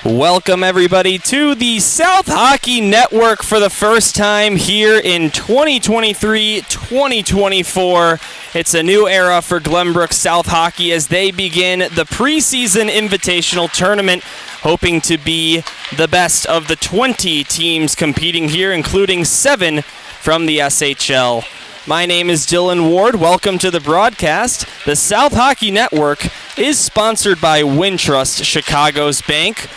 Welcome everybody to the South Hockey Network for the first time here in 2023-2024. It's a new era for Glenbrook South Hockey as they begin the Preseason Invitational Tournament, hoping to be the best of the 20 teams competing here, including 7 from the SHL. My name is Dylan Ward. Welcome to the broadcast. The South Hockey Network is sponsored by Wintrust, Chicago's bank.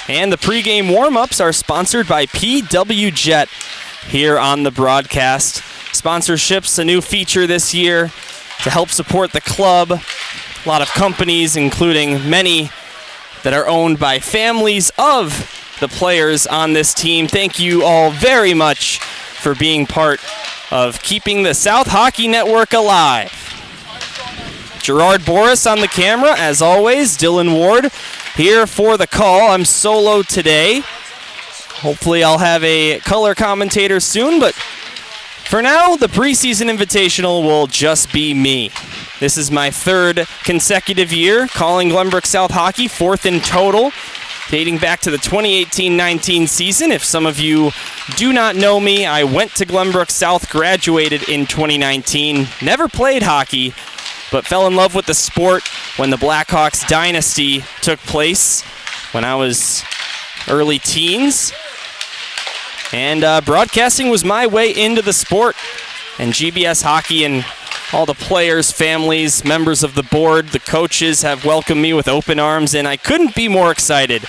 And the pregame warm-ups are sponsored by PW Jet here on the broadcast. Sponsorship's a new feature this year to help support the club. A lot of companies, including many that are owned by families of the players on this team. Thank you all very much for being part of keeping the South Hockey Network alive. Gerard Boris on the camera, as always. Dylan Ward here for the call. I'm solo today. Hopefully I'll have a color commentator soon, but for now, the Preseason Invitational will just be me. This is my 3rd consecutive year calling Glenbrook South Hockey, 4th in total, dating back to the 2018-19 season. If some of you do not know me, I went to Glenbrook South, graduated in 2019, never played hockey, but fell in love with the sport when the Blackhawks dynasty took place when I was early teens. And broadcasting was my way into the sport. And GBS hockey and all the players, families, members of the board, the coaches have welcomed me with open arms, and I couldn't be more excited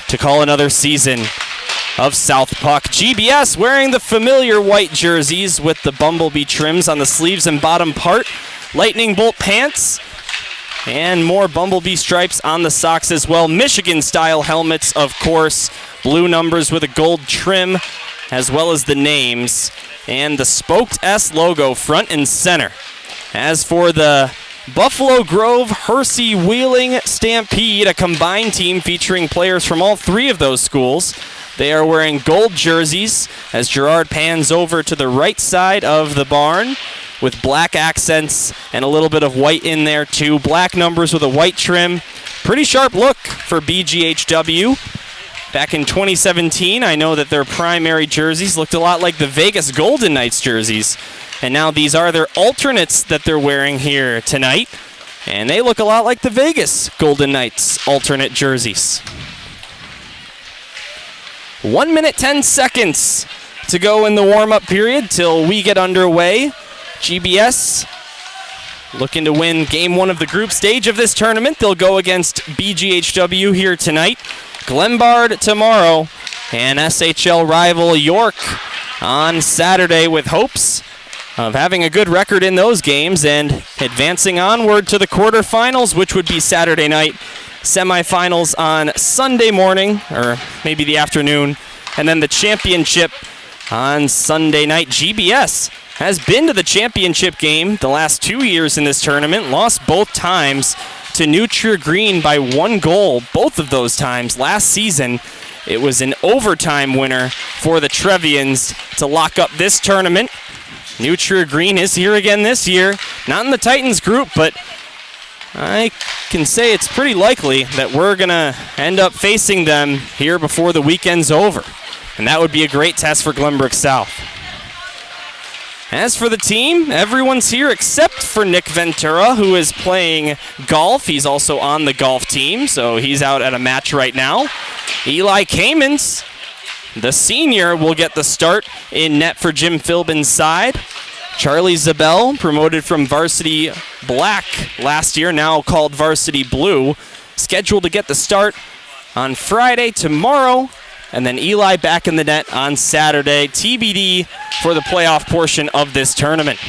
to call another season of South Puck. GBS wearing the familiar white jerseys with the bumblebee trims on the sleeves and bottom part. Lightning bolt pants, and more bumblebee stripes on the socks as well. Michigan-style helmets, of course. Blue numbers with a gold trim, as well as the names. And the spoked S logo front and center. As for the Buffalo Grove, Hersey, Wheeling, Stampede, a combined team featuring players from all 3 of those schools. They are wearing gold jerseys as Gerard pans over to the right side of the barn, with black accents and a little bit of white in there too. Black numbers with a white trim. Pretty sharp look for BGHW. Back in 2017, I know that their primary jerseys looked a lot like the Vegas Golden Knights jerseys. And now these are their alternates that they're wearing here tonight. And they look a lot like the Vegas Golden Knights alternate jerseys. 1 minute, 10 seconds to go in the warm-up period till we get underway. GBS looking to win game 1 of the group stage of this tournament. They'll go against BGHW here tonight. Glenbard tomorrow, and SHL rival York on Saturday, with hopes of having a good record in those games and advancing onward to the quarterfinals, which would be Saturday night. Semifinals on Sunday morning, or maybe the afternoon, and then the championship on Sunday night. GBS has been to the championship game the last 2 years in this tournament, lost both times to New Trier Green by 1 goal, both of those times. Last season, it was an overtime winner for the Trevians to lock up this tournament. New Trier Green is here again this year, not in the Titans group, but I can say it's pretty likely that we're going to end up facing them here before the weekend's over, and that would be a great test for Glenbrook South. As for the team, everyone's here except for Nick Ventura, who is playing golf. He's also on the golf team, so he's out at a match right now. Eli Kamens, the senior, will get the start in net for Jim Philbin's side. Charlie Zabel, promoted from Varsity Black last year, now called Varsity Blue, scheduled to get the start on Friday tomorrow. And then Eli back in the net on Saturday. TBD for the playoff portion of this tournament.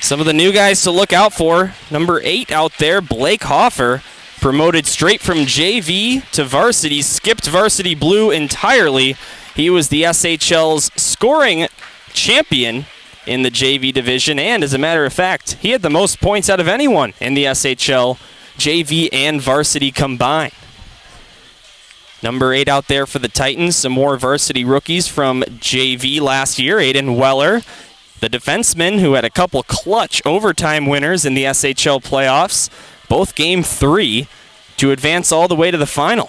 Some of the new guys to look out for. Number 8 out there, Blake Hoffer, promoted straight from JV to varsity, skipped Varsity Blue entirely. He was the SHL's scoring champion in the JV division, and as a matter of fact, he had the most points out of anyone in the SHL, JV and varsity combined. Number 8 out there for the Titans, some more varsity rookies from JV last year. Aiden Weller, the defenseman who had a couple clutch overtime winners in the SHL playoffs, both game 3. to advance all the way to the final.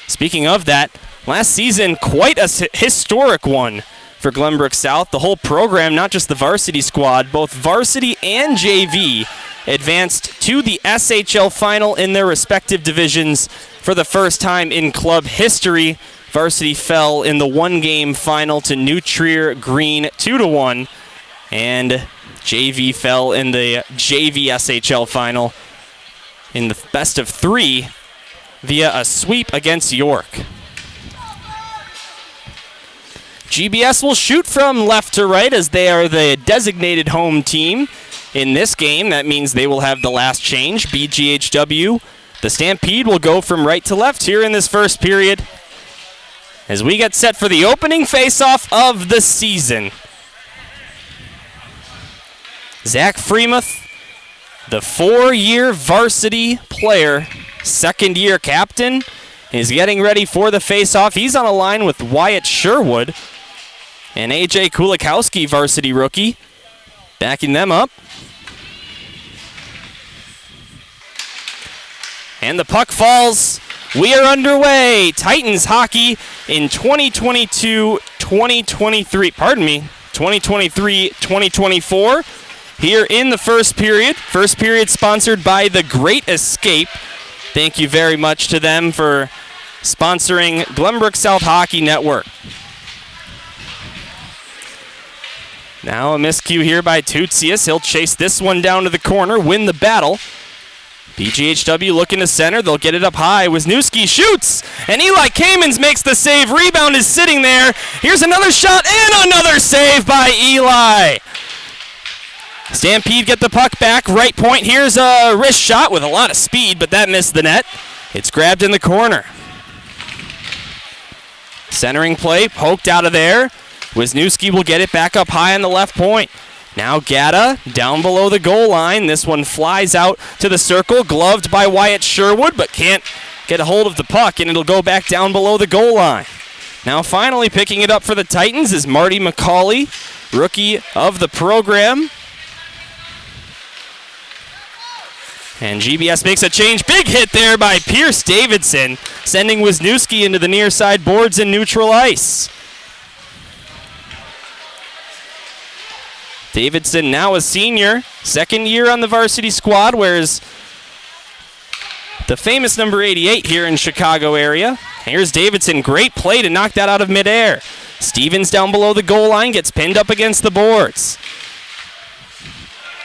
Speaking of that, last season, quite a historic one for Glenbrook South. The whole program, not just the varsity squad, both varsity and JV advanced to the SHL final in their respective divisions for the first time in club history. Varsity fell in the one-game final to New Trier Green 2-1, and JV fell in the JV SHL final in the best of 3 via a sweep against York. GBS will shoot from left to right as they are the designated home team in this game. That means they will have the last change. BGHW, the Stampede, will go from right to left here in this first period as we get set for the opening face-off of the season. Zach Freemuth, the 4-year varsity player, second-year captain, is getting ready for the face-off. He's on a line with Wyatt Sherwood and AJ Kulikowski, varsity rookie, backing them up. And the puck falls. We are underway. Titans hockey in 2023-2024 here in the first period. First period sponsored by The Great Escape. Thank you very much to them for sponsoring Glenbrook South Hockey Network. Now a miscue here by Tutsius. He'll chase this one down to the corner, win the battle. BGHW looking to center. They'll get it up high. Wisniewski shoots, and Eli Kamens makes the save. Rebound is sitting there. Here's another shot and another save by Eli. Stampede get the puck back. Right point. Here's a wrist shot with a lot of speed, but that missed the net. It's grabbed in the corner. Centering play, poked out of there. Wisniewski will get it back up high on the left point. Now Gatta down below the goal line. This one flies out to the circle, gloved by Wyatt Sherwood, but can't get a hold of the puck, and it'll go back down below the goal line. Now finally picking it up for the Titans is Marty McCauley, rookie of the program. And GBS makes a change. Big hit there by Pierce Davidson, sending Wisniewski into the near side boards in neutral ice. Davidson now a senior, second year on the varsity squad, wears the famous number 88 here in Chicago area. Here's Davidson, great play to knock that out of midair. Stevens down below the goal line, gets pinned up against the boards.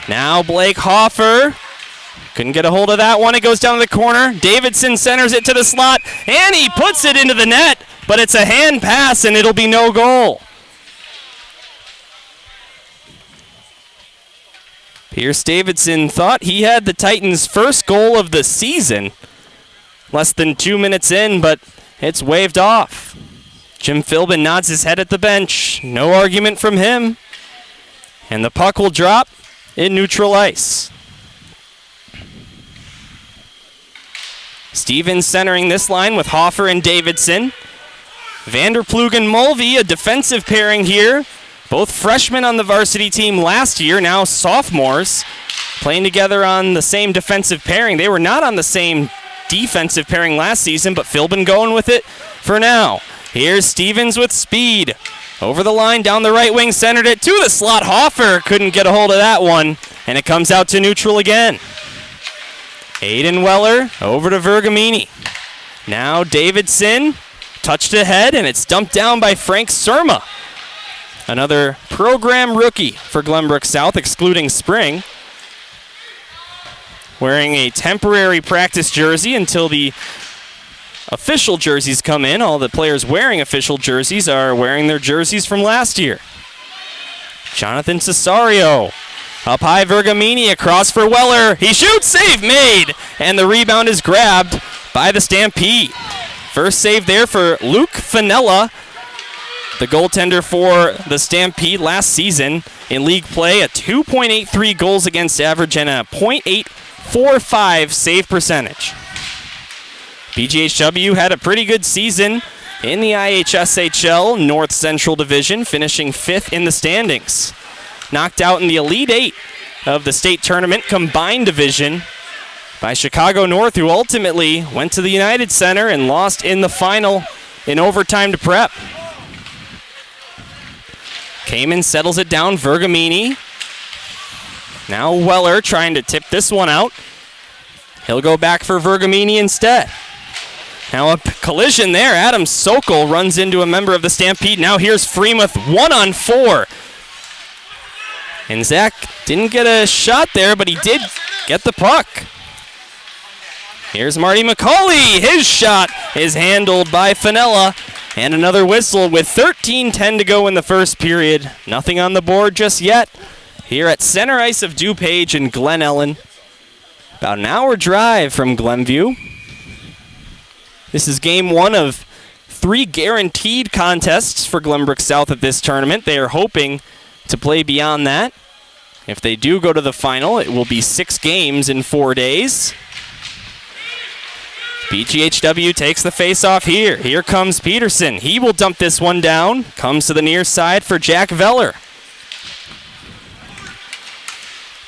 Now Blake Hoffer, couldn't get a hold of that one, it goes down to the corner. Davidson centers it to the slot, and he puts it into the net, but it's a hand pass and it'll be no goal. Pierce Davidson thought he had the Titans' first goal of the season. Less than 2 minutes in, but it's waved off. Jim Philbin nods his head at the bench. No argument from him. And the puck will drop in neutral ice. Stevens centering this line with Hoffer and Davidson. Vanderplug and Mulvey, a defensive pairing here. Both freshmen on the varsity team last year, now sophomores, playing together on the same defensive pairing. They were not on the same defensive pairing last season, but Philbin going with it for now. Here's Stevens with speed. Over the line, down the right wing, centered it to the slot. Hoffer couldn't get a hold of that one, and it comes out to neutral again. Aiden Weller over to Vergamini. Now Davidson, touched ahead, and it's dumped down by Frank Surma. Another program rookie for Glenbrook South, excluding spring. Wearing a temporary practice jersey until the official jerseys come in. All the players wearing official jerseys are wearing their jerseys from last year. Jonathan Cesario. Up high, Vergamini, across for Weller. He shoots, save made, and the rebound is grabbed by the Stampede. First save there for Luke Finella, the goaltender for the Stampede last season in league play, a 2.83 goals against average and a .845 save percentage. BGHW had a pretty good season in the IHSHL North Central Division, finishing 5th in the standings. Knocked out in the Elite 8 of the state tournament combined division by Chicago North, who ultimately went to the United Center and lost in the final in overtime to Prep. Kamen settles it down, Vergamini. Now Weller trying to tip this one out. He'll go back for Vergamini instead. Now a collision there. Adam Sokol runs into a member of the Stampede. Now here's Freemuth 1-on-4. And Zach didn't get a shot there, but he did get the puck. Here's Marty McCauley. His shot is handled by Fenella. And another whistle with 13:10 to go in the first period. Nothing on the board just yet. Here at center ice of DuPage and Glen Ellen. About an hour drive from Glenview. This is game one of 3 guaranteed contests for Glenbrook South at this tournament. They are hoping to play beyond that. If they do go to the final, it will be 6 games in 4 days. BGHW takes the face-off here. Here comes Peterson. He will dump this one down. Comes to the near side for Jack Veller.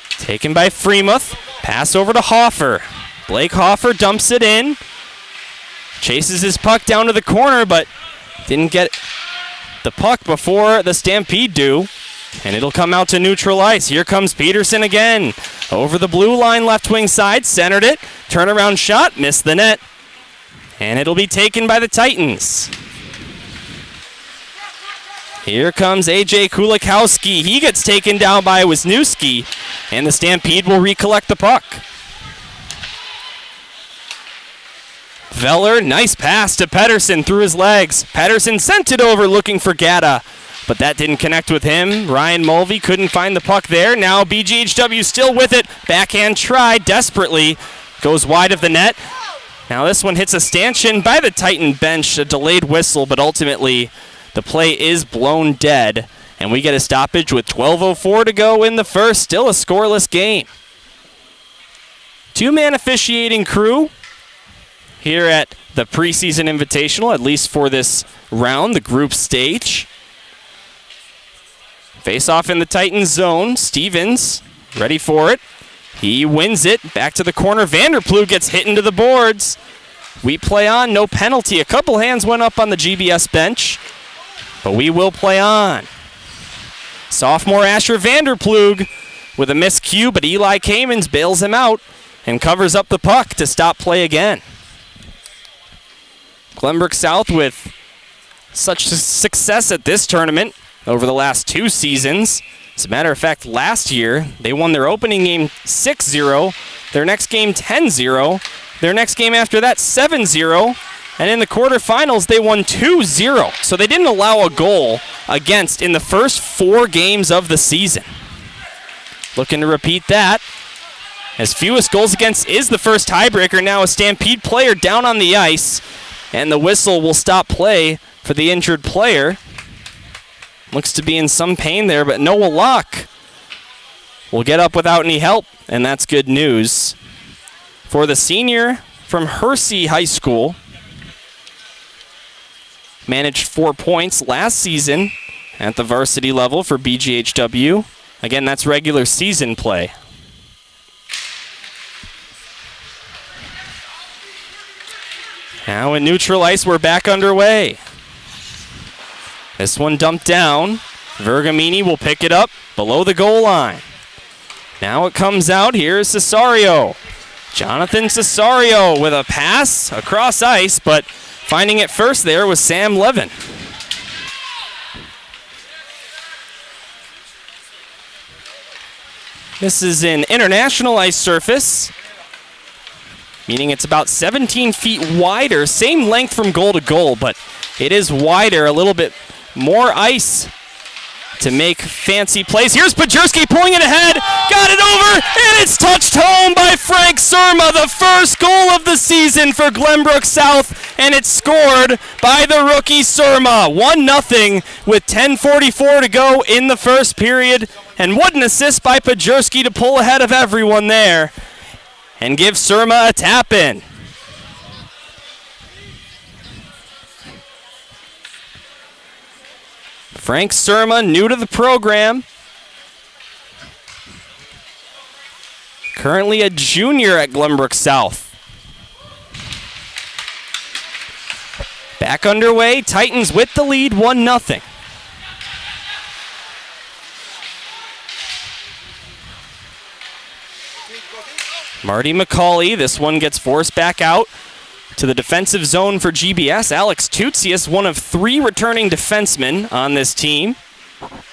Taken by Freemuth. Pass over to Hoffer. Blake Hoffer dumps it in. Chases his puck down to the corner, but didn't get the puck before the Stampede do. And it'll come out to neutral ice. Here comes Peterson again. Over the blue line, left wing side. Centered it. Turnaround shot. Missed the net. And it'll be taken by the Titans. Here comes A.J. Kulikowski. He gets taken down by Wisniewski. And the Stampede will recollect the puck. Veller, nice pass to Pedersen through his legs. Pedersen sent it over looking for Gatta, but that didn't connect with him. Ryan Mulvey couldn't find the puck there. Now BGHW still with it. Backhand try desperately. Goes wide of the net. Now this one hits a stanchion by the Titan bench. A delayed whistle, but ultimately the play is blown dead. And we get a stoppage with 12:04 to go in the first. Still a scoreless game. 2-man officiating crew here at the Preseason Invitational, at least for this round, the group stage. Face-off in the Titans zone. Stevens ready for it. He wins it. Back to the corner. Vanderploeg gets hit into the boards. We play on. No penalty. A couple hands went up on the GBS bench, but we will play on. Sophomore Asher Vanderploeg with a miscue, but Eli Kamens bails him out and covers up the puck to stop play again. Glenbrook South with such success at this tournament over the last 2 seasons. As a matter of fact, last year, they won their opening game 6-0, their next game 10-0, their next game after that 7-0, and in the quarterfinals, they won 2-0. So they didn't allow a goal against in the first 4 games of the season. Looking to repeat that. As fewest goals against is the first tiebreaker. Now a Stampede player down on the ice, and the whistle will stop play for the injured player. Looks to be in some pain there, but Noah Locke will get up without any help, and that's good news. For the senior from Hersey High School, managed 4 points last season at the varsity level for BGHW. Again, that's regular season play. Now in neutral ice, we're back underway. This one dumped down. Vergamini will pick it up below the goal line. Now it comes out. Here's Cesario. Jonathan Cesario with a pass across ice, but finding it first there was Sam Levin. This is an international ice surface, meaning it's about 17 feet wider, same length from goal to goal, but it is wider, a little bit more ice to make fancy plays. Here's Pajurski pulling it ahead, got it over, and it's touched home by Frank Surma, the first goal of the season for Glenbrook South, and it's scored by the rookie Surma. 1-0 with 10:44 to go in the first period, and what an assist by Pajurski to pull ahead of everyone there and give Surma a tap-in. Frank Surma, new to the program. currently a junior at Glenbrook South. Back underway, Titans with the lead, 1-0. Marty McCauley, this one gets forced back out to the defensive zone for GBS. Alex Tutsius, one of 3 returning defensemen on this team.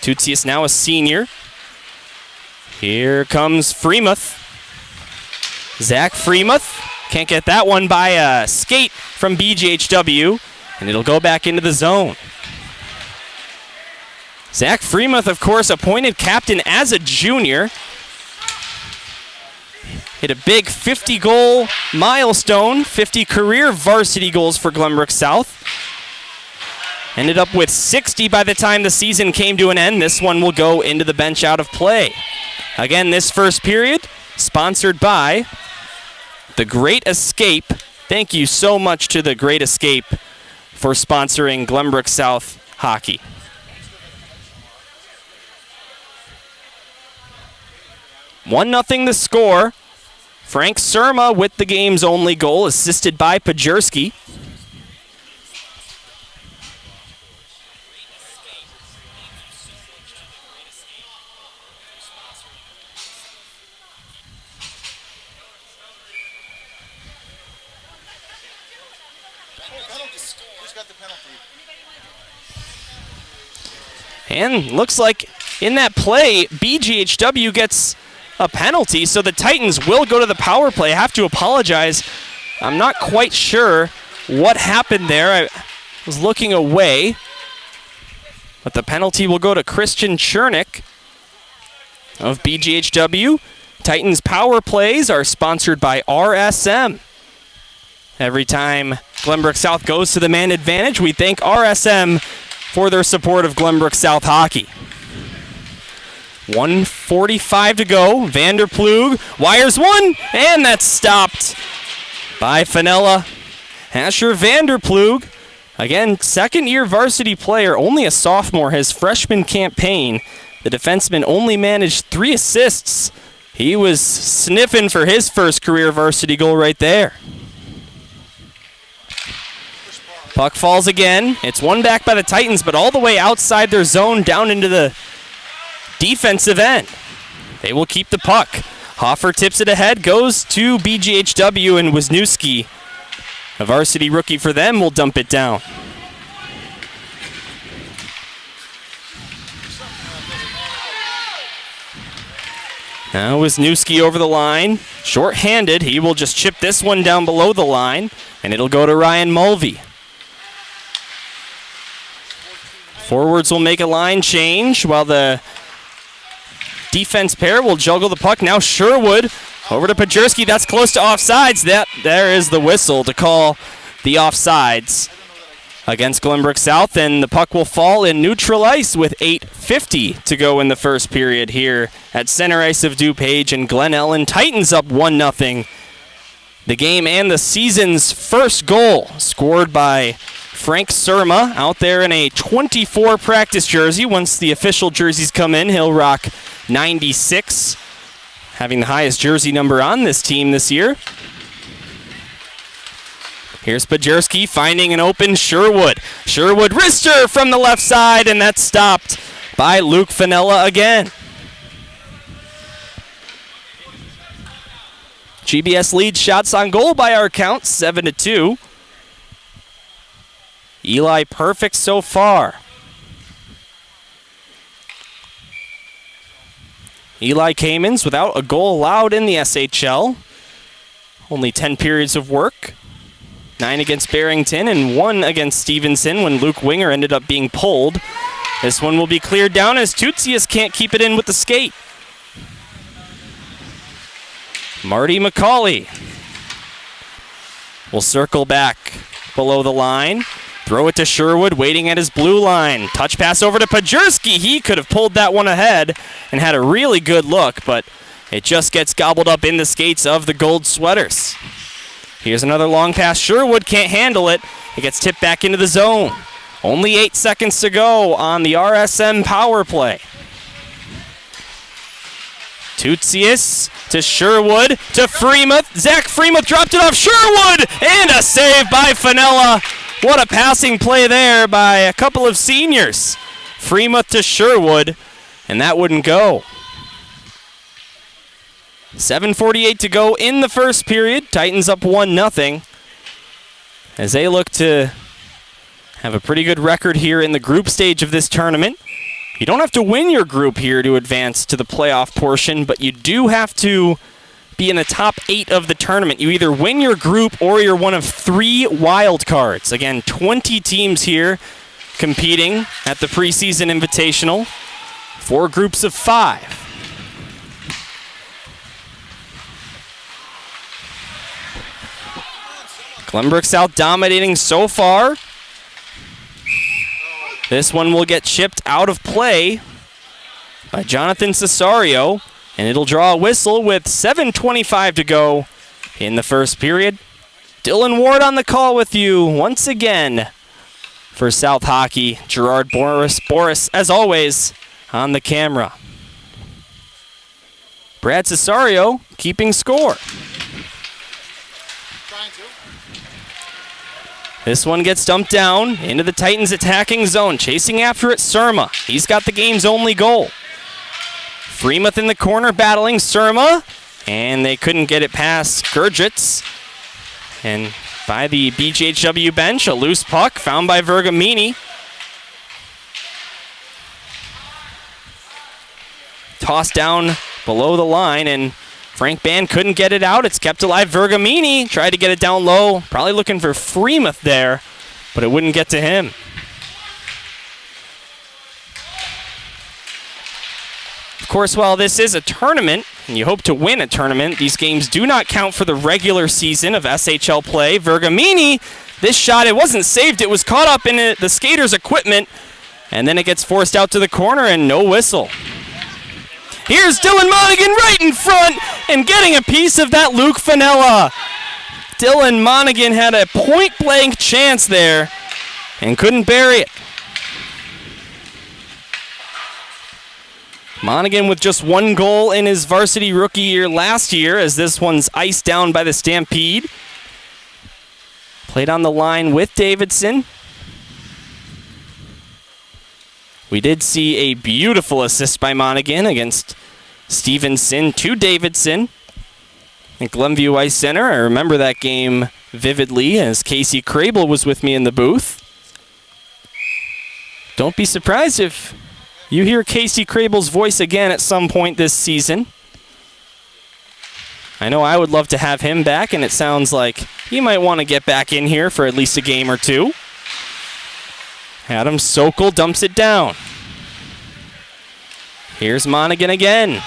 Tutsius now a senior. Here comes Freemuth. Zach Freemuth can't get that one by a skate from BGHW, and it'll go back into the zone. Zach Freemuth, of course, appointed captain as a junior. Hit a big 50-goal milestone, 50 career varsity goals for Glenbrook South. Ended up with 60 by the time the season came to an end. This one will go into the bench out of play. Again, this first period, sponsored by The Great Escape. Thank you so much to The Great Escape for sponsoring Glenbrook South hockey. One nothing the score. Frank Surma with the game's only goal, assisted by Pajerski. And looks like in that play, BGHW gets a penalty, so the Titans will go to the power play. I have to apologize. I'm not quite sure what happened there. I was looking away. But the penalty will go to Christian Chernick of BGHW. Titans power plays are sponsored by RSM. Every time Glenbrook South goes to the man advantage, we thank RSM for their support of Glenbrook South hockey. 1:45 to go. Vanderplug wires one, and that's stopped by Fenella. Asher Vanderplug, again, second-year varsity player, only a sophomore. His freshman campaign, the defenseman only managed 3 assists. He was sniffing for his first career varsity goal right there. Puck falls again. It's won back by the Titans, but all the way outside their zone, down into the defensive end. They will keep the puck. Hoffer tips it ahead, goes to BGHW, and Wisniewski, a varsity rookie for them, will dump it down. Now Wisniewski over the line. Short-handed, he will just chip this one down below the line, and it'll go to Ryan Mulvey. Forwards will make a line change while the defense pair will juggle the puck. Now Sherwood over to Pajerski. That's close to offsides. There is the whistle to call the offsides against Glenbrook South, and the puck will fall in neutral ice with 8:50 to go in the first period here at center ice of DuPage, and Glen Ellen Titans up 1-0. The game and the season's first goal scored by Frank Surma out there in a 24 practice jersey. Once the official jerseys come in, he'll rock 96, having the highest jersey number on this team this year. Here's Pajerski finding an open Sherwood. Sherwood wrister from the left side, and that's stopped by Luke Fenella again. GBS leads shots on goal by our count, 7-2. Eli perfect so far. Eli Kamens without a goal allowed in the SHL. Only 10 periods of work. 9 against Barrington and 1 against Stevenson when Luke Winger ended up being pulled. This one will be cleared down as Tutsius can't keep it in with the skate. Marty McCauley will circle back below the line. Throw it to Sherwood, waiting at his blue line. Touch pass over to Pajerski. He could have pulled that one ahead and had a really good look, but it just gets gobbled up in the skates of the gold sweaters. Here's another long pass. Sherwood can't handle it. It gets tipped back into the zone. Only 8 seconds to go on the RSM power play. Tutsius to Sherwood to Freemuth. Zach Freemuth dropped it off Sherwood, and a save by Fenella. What a passing play there by a couple of seniors. Freemuth to Sherwood, and that wouldn't go. 7:48 to go in the first period. Titans up 1-0 as they look to have a pretty good record here in the group stage of this tournament. You don't have to win your group here to advance to the playoff portion, but you do have to be in the top 8 of the tournament. You either win your group or you're one of 3 wild cards. Again, 20 teams here competing at the Preseason Invitational. 4 groups of 5. Glenbrook South dominating so far. This one will get chipped out of play by Jonathan Cesario, and it'll draw a whistle with 7:25 to go in the first period. Dylan Ward on the call with you once again for South Hockey. Gerard Boris, as always, on the camera. Brad Cesario keeping score. This one gets dumped down into the Titans attacking zone. Chasing after it, Surma. He's got the game's only goal. Freemuth in the corner battling Surma, and they couldn't get it past Gurdjitz. And by the BGHW bench, a loose puck found by Vergamini. Tossed down below the line, and Frank Band couldn't get it out. It's kept alive. Vergamini tried to get it down low. Probably looking for Freemuth there, but it wouldn't get to him. Of course, while this is a tournament, and you hope to win a tournament, these games do not count for the regular season of SHL play. Vergamini, this shot, it wasn't saved. It was caught up in the skater's equipment, and then it gets forced out to the corner, and no whistle. Here's Dylan Monaghan right in front and getting a piece of that Luke Fenella. Dylan Monaghan had a point-blank chance there and couldn't bury it. Monaghan with just 1 goal in his varsity rookie year last year, as this one's iced down by the Stampede. Played on the line with Davidson. We did see a beautiful assist by Monaghan against Stevenson to Davidson at Glenview Ice Center. I remember that game vividly as Casey Crable was with me in the booth. Don't be surprised if you hear Casey Crable's voice again at some point this season. I know I would love to have him back, and it sounds like he might want to get back in here for at least a game or 2. Adam Sokol dumps it down. Here's Monaghan again.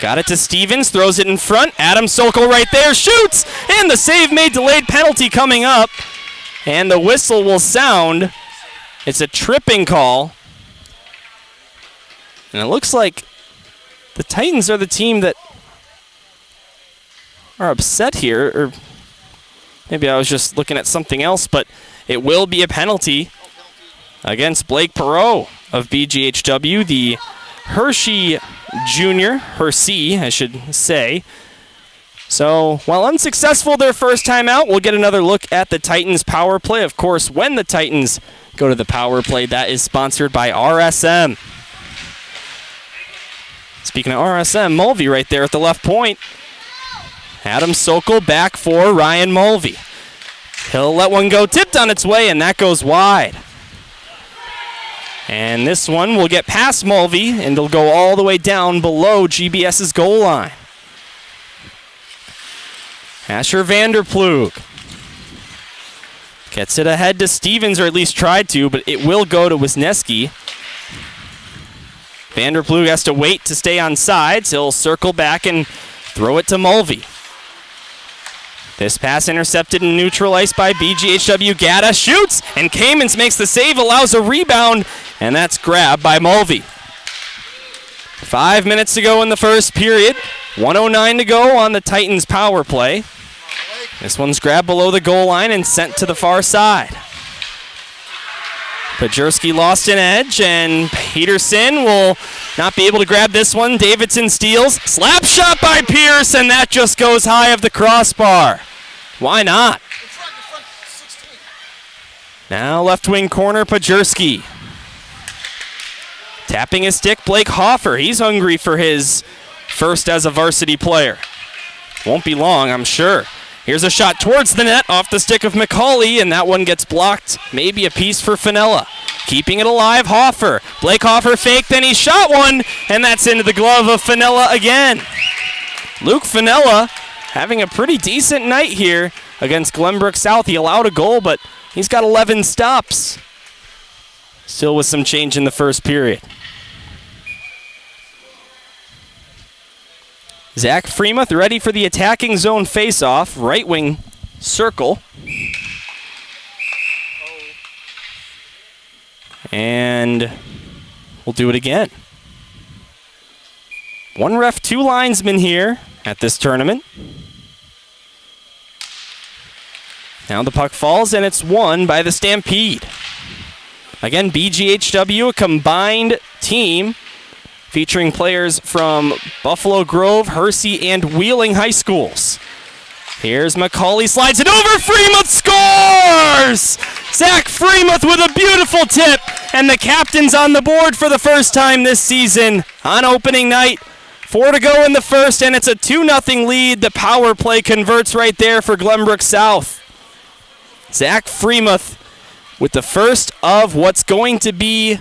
Got it to Stevens, throws it in front. Adam Sokol right there, shoots! And the save made, delayed penalty coming up. And the whistle will sound. It's a tripping call. And it looks like the Titans are the team that are upset here. Or maybe I was just looking at something else, but it will be a penalty against Blake Perot of BGHW, the Hershey I should say. So, while unsuccessful their first time out, we'll get another look at the Titans power play. Of course, when the Titans go to the power play, that is sponsored by RSM. Speaking of RSM, Mulvey right there at the left point. Adam Sokol back for Ryan Mulvey. He'll let one go, tipped on its way, and that goes wide. And this one will get past Mulvey, and it'll go all the way down below GBS's goal line. Asher Vanderplug gets it ahead to Stevens, or at least tried to, but it will go to Wisniewski. Vanderplug has to wait to stay on sides. He'll circle back and throw it to Mulvey. This pass intercepted and neutral ice by BGHW. Gata shoots, and Kamens makes the save, allows a rebound, and that's grabbed by Mulvey. 5 minutes to go in the first period. 1:09 to go on the Titans power play. This one's grabbed below the goal line and sent to the far side. Pajurski lost an edge, and Peterson will not be able to grab this one. Davidson steals. Slap shot by Pierce, and that just goes high of the crossbar. Why not? Now left wing corner, Pajurski. Tapping his stick, Blake Hoffer. He's hungry for his first as a varsity player. Won't be long, I'm sure. Here's a shot towards the net off the stick of McCauley, and that one gets blocked. Maybe a piece for Fenella. Keeping it alive, Hoffer. Blake Hoffer faked, then he shot one, and that's into the glove of Fenella again. Luke Fenella having a pretty decent night here against Glenbrook South. He allowed a goal, but he's got 11 stops. Still with some change in the first period. Zach Freemuth ready for the attacking zone face-off. Right wing circle. And we'll do it again. One ref, two linesmen here at this tournament. Now the puck falls, and it's won by the Stampede. Again, BGHW, a combined team featuring players from Buffalo Grove, Hersey, and Wheeling High Schools. Here's McCauley, slides it over, Freemuth scores! Zach Freemuth with a beautiful tip, and the captain's on the board for the first time this season on opening night. 4 to go in the first, and it's a 2-0 lead. The power play converts right there for Glenbrook South. Zach Freemuth with the first of what's going to be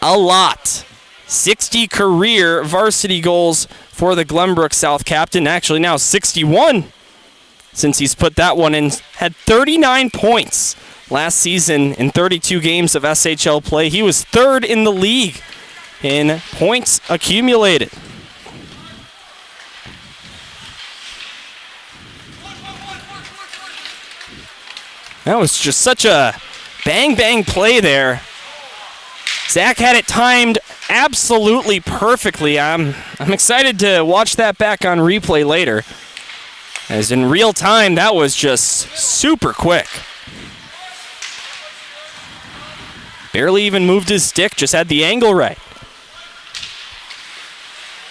a lot. 60 career varsity goals for the Glenbrook South captain. Actually now 61 since he's put that one in. Had 39 points last season in 32 games of SHL play. He was third in the league in points accumulated. That was just such a bang play there. Zach had it timed absolutely perfectly. I'm excited to watch that back on replay later, as in real time that was just super quick. Barely even moved his stick, just had the angle right.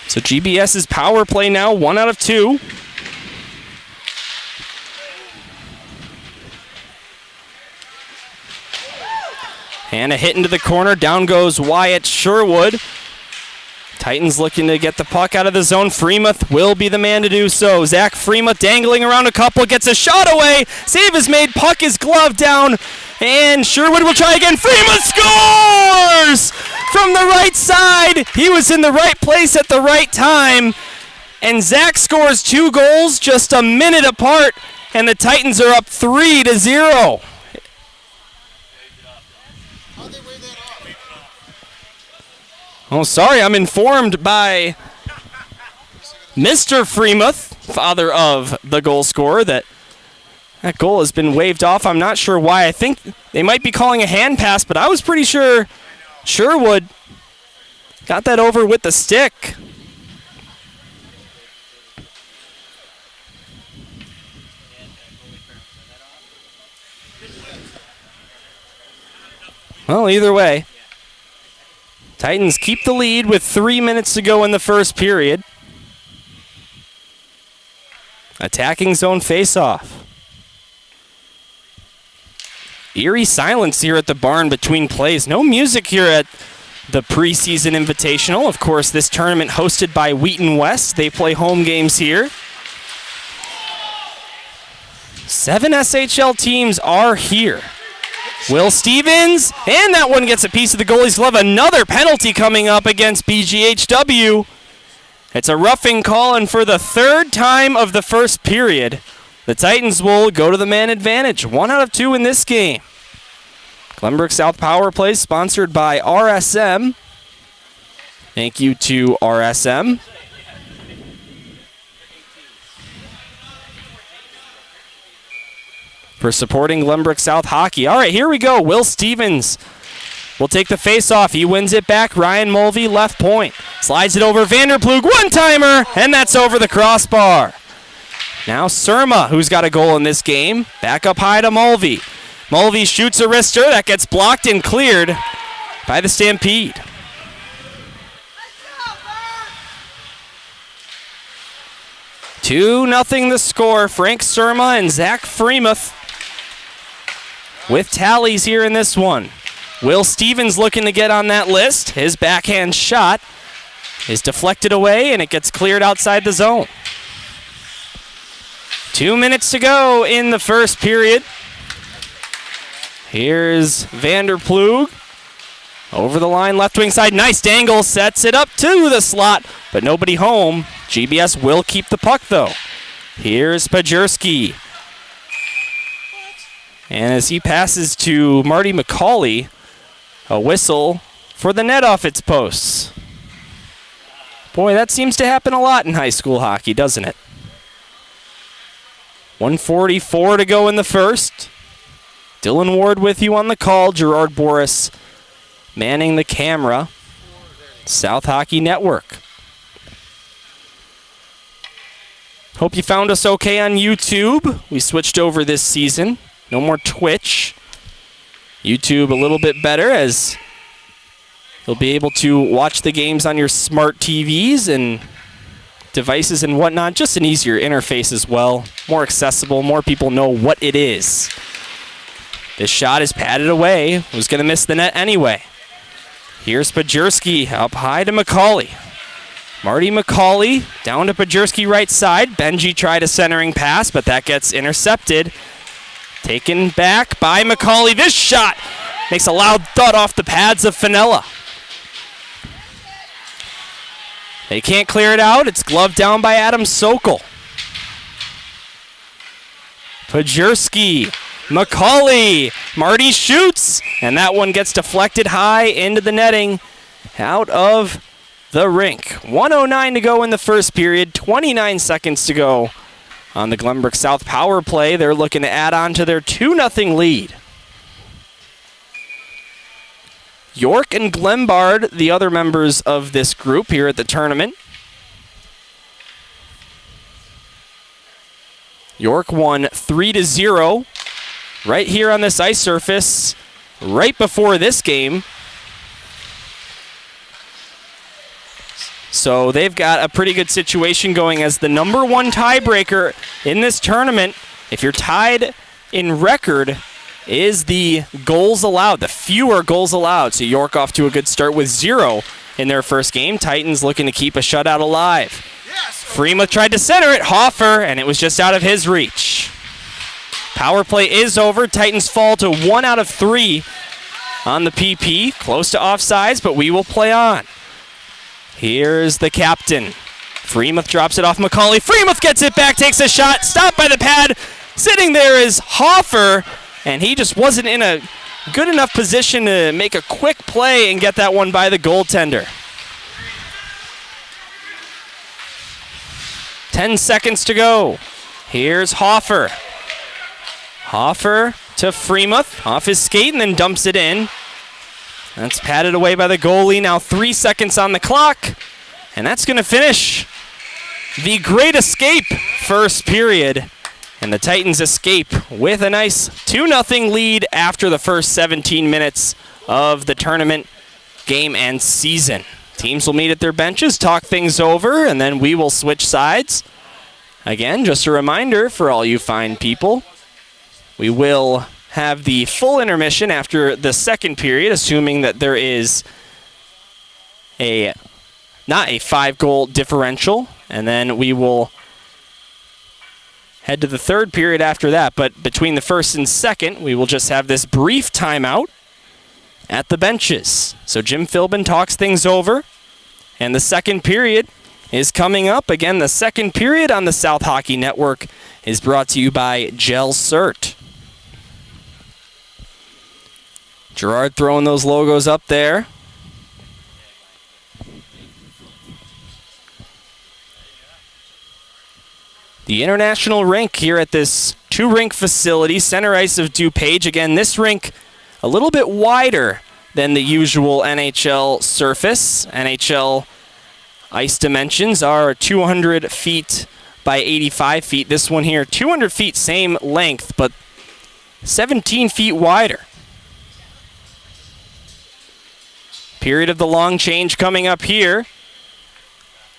So GBS's power play now 1 out of 2. And a hit into the corner. Down goes Wyatt Sherwood. Titans looking to get the puck out of the zone. Freemuth will be the man to do so. Zach Freemuth dangling around a couple, gets a shot away. Save is made. Puck is gloved down. And Sherwood will try again. Freemuth scores! From the right side. He was in the right place at the right time. And Zach scores 2 goals just a minute apart. And the Titans are up 3-0. Oh, sorry, I'm informed by Mr. Freemuth, father of the goal scorer, that goal has been waved off. I'm not sure why. I think they might be calling a hand pass, but I was pretty sure Sherwood got that over with the stick. Well, either way, Titans keep the lead with 3 minutes to go in the first period. Attacking zone face-off. Eerie silence here at the barn between plays. No music here at the Preseason Invitational. Of course, this tournament hosted by Wheaton West. They play home games here. 7 SHL teams are here. Will Stevens, and that one gets a piece of the goalie's glove. Another penalty coming up against BGHW. It's a roughing call, and for the 3rd time of the first period, the Titans will go to the man advantage. 1 out of 2 in this game. Glenbrook South Power Play sponsored by RSM. Thank you to RSM. For supporting Glenbrook South hockey. All right, here we go. Will Stevens will take the face-off. He wins it back. Ryan Mulvey, left point. Slides it over Vanderplug. One-timer, and that's over the crossbar. Now Surma, who's got a goal in this game. Back up high to Mulvey. Mulvey shoots a wrister. That gets blocked and cleared by the Stampede. Two nothing the score. Frank Surma and Zach Freemuth with tallies here in this one. Will Stevens looking to get on that list. His backhand shot is deflected away, and it gets cleared outside the zone. 2 minutes to go in the first period. Here's Vanderplug. Over the line, left wing side. Nice dangle. Sets it up to the slot, but nobody home. GBS will keep the puck, though. Here's Pajerski. And as he passes to Marty McCauley, a whistle for the net off its posts. Boy, that seems to happen a lot in high school hockey, doesn't it? 1:44 to go in the first. Dylan Ward with you on the call. Gerard Boris manning the camera. South Hockey Network. Hope you found us okay on YouTube. We switched over this season. No more Twitch. YouTube a little bit better, as you'll be able to watch the games on your smart TVs and devices and whatnot. Just an easier interface as well. More accessible. More people know what it is. This shot is padded away. Was going to miss the net anyway. Here's Pajerski up high to McCauley. Marty McCauley down to Pajerski right side. Benji tried a centering pass, but that gets intercepted. Taken back by McCauley. This shot makes a loud thud off the pads of Fenella. They can't clear it out. It's gloved down by Adam Sokol. Pajerski. McCauley. Marty shoots, and that one gets deflected high into the netting out of the rink. 1:09 to go in the first period. 29 seconds to go on the Glenbrook South power play. They're looking to add on to their 2-0 lead. York and Glenbard, the other members of this group here at the tournament. York won 3-0 right here on this ice surface right before this game. So they've got a pretty good situation going as the number one tiebreaker in this tournament. If you're tied in record, is the goals allowed, the fewer goals allowed. So York off to a good start with 0 in their first game. Titans looking to keep a shutout alive. Freemuth tried to center it, Hoffer, and it was just out of his reach. Power play is over. Titans fall to 1 out of 3 on the PP. Close to offsides, but we will play on. Here's the captain. Freemuth drops it off McCauley. Freemuth gets it back, takes a shot, stopped by the pad. Sitting there is Hoffer, and he just wasn't in a good enough position to make a quick play and get that one by the goaltender. 10 seconds to go. Here's Hoffer. Hoffer to Freemuth, off his skate, and then dumps it in. That's padded away by the goalie. Now 3 seconds on the clock, and that's going to finish the Great Escape first period. And the Titans escape with a nice 2-0 lead after the first 17 minutes of the tournament game and season. Teams will meet at their benches, talk things over, and then we will switch sides. Again, just a reminder for all you fine people, we will have the full intermission after the second period, assuming that there is not a 5-goal differential, and then we will head to the third period after that. But between the first and second, we will just have this brief timeout at the benches. So Jim Philbin talks things over, and the second period is coming up. Again, the second period on the South Hockey Network is brought to you by Gel Cert. Gerard throwing those logos up there. The International Rink here at this 2-rink facility, center ice of DuPage. Again, this rink a little bit wider than the usual NHL surface. NHL ice dimensions are 200 feet by 85 feet. This one here, 200 feet, same length, but 17 feet wider. Period of the long change coming up here.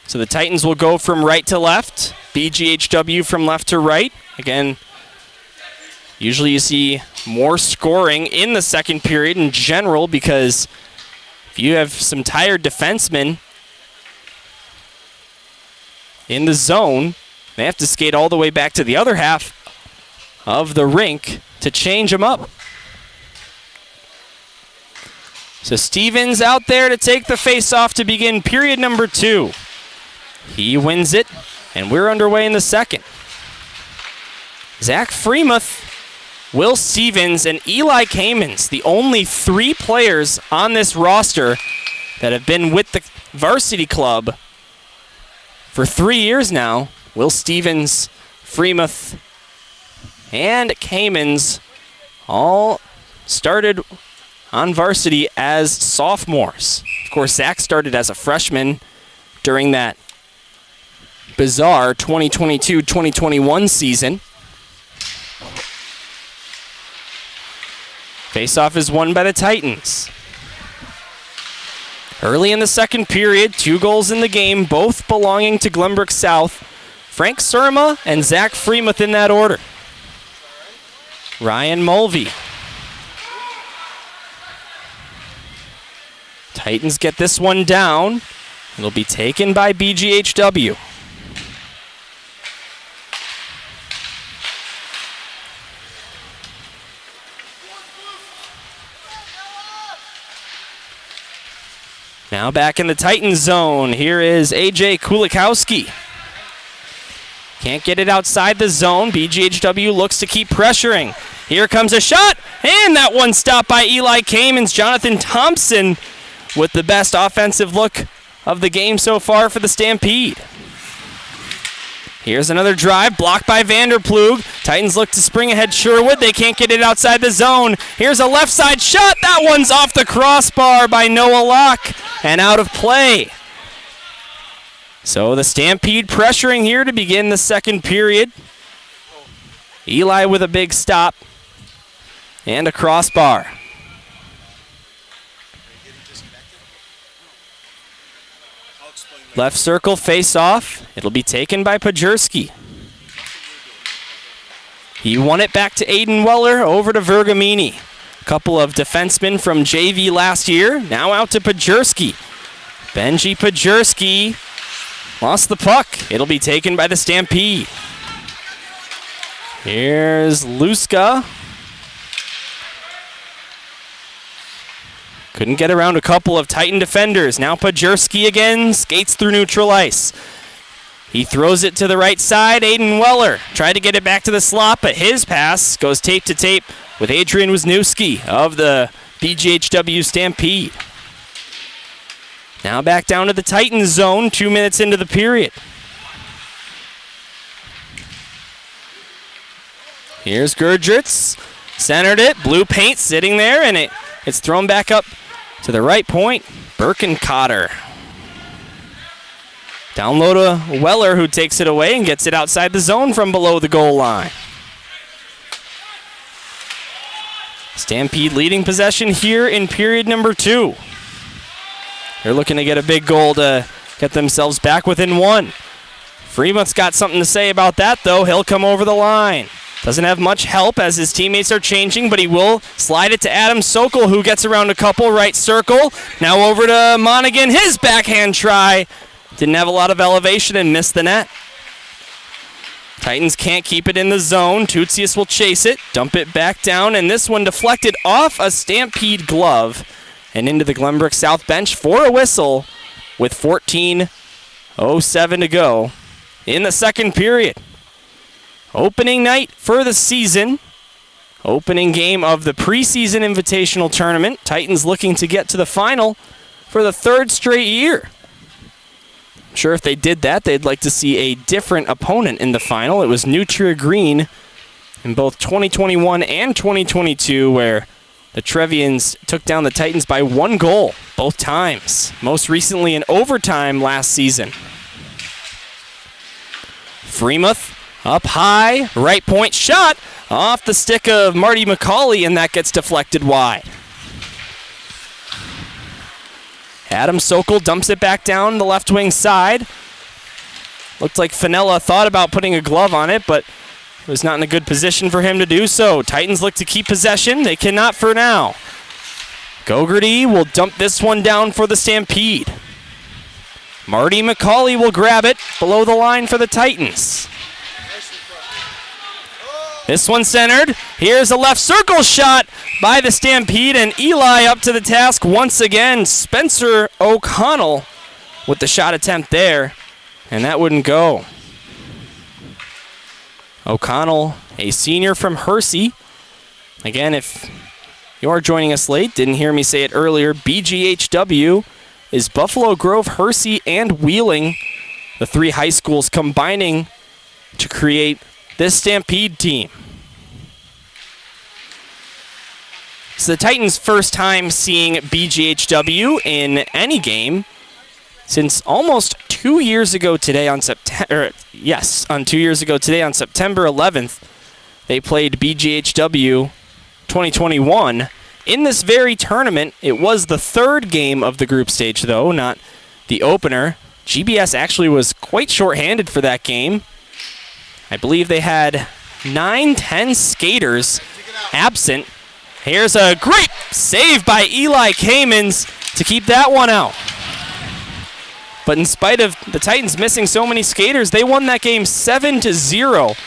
So the Titans will go from right to left. BGHW from left to right. Again, usually you see more scoring in the second period in general because if you have some tired defensemen in the zone, they have to skate all the way back to the other half of the rink to change them up. So Stevens out there to take the face-off to begin period number 2. He wins it, and we're underway in the second. Zach Freemuth, Will Stevens, and Eli Kamens, the only 3 players on this roster that have been with the varsity club for 3 years now. Will Stevens, Freemuth, and Kamens all started on varsity as sophomores. Of course, Zach started as a freshman during that bizarre 2022-2021 season. Faceoff is won by the Titans. Early in the second period, 2 goals in the game, both belonging to Glenbrook South. Frank Surma and Zach Freemuth in that order. Ryan Mulvey. Titans get this one down. It'll be taken by BGHW. Now back in the Titans zone. Here is AJ Kulikowski. Can't get it outside the zone. BGHW looks to keep pressuring. Here comes a shot, and that one stopped by Eli Kamens. Jonathan Thompson with the best offensive look of the game so far for the Stampede. Here's another drive, blocked by Vanderplug. Titans look to spring ahead Sherwood. They can't get it outside the zone. Here's a left side shot. That one's off the crossbar by Noah Locke and out of play. So the Stampede pressuring here to begin the second period. Eli with a big stop and a crossbar. Left circle face-off. It'll be taken by Pajerski. He won it back to Aiden Weller, over to Vergamini. A couple of defensemen from JV last year, now out to Pajerski. Benji Pajerski lost the puck. It'll be taken by the Stampede. Here's Luska. Couldn't get around a couple of Titan defenders. Now Pajerski again skates through neutral ice. He throws it to the right side. Aiden Weller tried to get it back to the slot, but his pass goes tape to tape with Adrian Wisniewski of the BGHW Stampede. Now back down to the Titans zone, 2 minutes into the period. Here's Gurdritz. Centered it. Blue paint sitting there, and it's thrown back up to the right point. Birkencotter. Down low to Weller, who takes it away and gets it outside the zone from below the goal line. Stampede leading possession here in period number 2. They're looking to get a big goal to get themselves back within 1. Freemuth's got something to say about that, though. He'll come over the line. Doesn't have much help as his teammates are changing, but he will slide it to Adam Sokol, who gets around a couple. Right circle. Now over to Monaghan. His backhand try. Didn't have a lot of elevation and missed the net. Titans can't keep it in the zone. Tutsius will chase it, dump it back down, and this one deflected off a Stampede glove and into the Glenbrook South bench for a whistle with 14:07 to go in the second period. Opening night for the season. Opening game of the preseason invitational tournament. Titans looking to get to the final for the 3rd straight year. I'm sure if they did that, they'd like to see a different opponent in the final. It was Nutria Green in both 2021 and 2022, where the Trevians took down the Titans by 1 goal both times. Most recently in overtime last season. Freemuth up high, right point shot, Off the stick of Marty McCauley, and that gets deflected wide. Adam Sokol dumps it back down the left wing side. Looked like Fenella thought about putting a glove on it, but it was not in a good position for him to do so. Titans look to keep possession. They cannot for now. Gogarty will dump this one down for the Stampede. Marty McCauley will grab it below the line for the Titans. This one centered. Here's a left circle shot by the Stampede, and Eli up to the task once again. Spencer O'Connell with the shot attempt there, and that wouldn't go. O'Connell, a senior from Hersey. Again, if you're joining us late, didn't hear me say it earlier, BGHW is Buffalo Grove, Hersey, and Wheeling, the three high schools combining to create this Stampede team. It's the Titans' first time seeing BGHW in any game since almost 2 years ago today on September 11th. They played BGHW 2021 in this very tournament. It was the third game of the group stage, though, not the opener. GBS actually was quite shorthanded for that game. I believe they had 9-10 skaters absent. Here's a great save by Eli Kamens to keep that one out. But in spite of the Titans missing so many skaters, they won that game 7-0.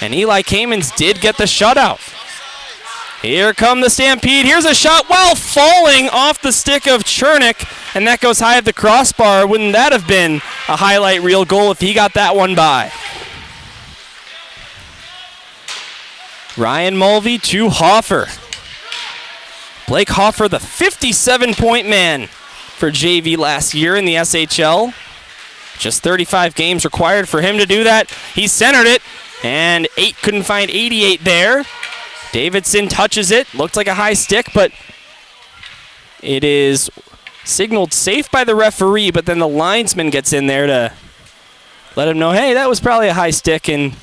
And Eli Kamens did get the shutout. Here come the Stampede. Here's a shot while falling off the stick of Chernick, and that goes high at the crossbar. Wouldn't that have been a highlight reel goal if he got that one by? Ryan Mulvey to Hoffer. Blake Hoffer, the 57-point man for JV last year in the SHL. Just 35 games required for him to do that. He centered it, and 8 couldn't find 88 there. Davidson touches it. Looked like a high stick, but it is signaled safe by the referee, but then the linesman gets in there to let him know, hey, that was probably a high stick, and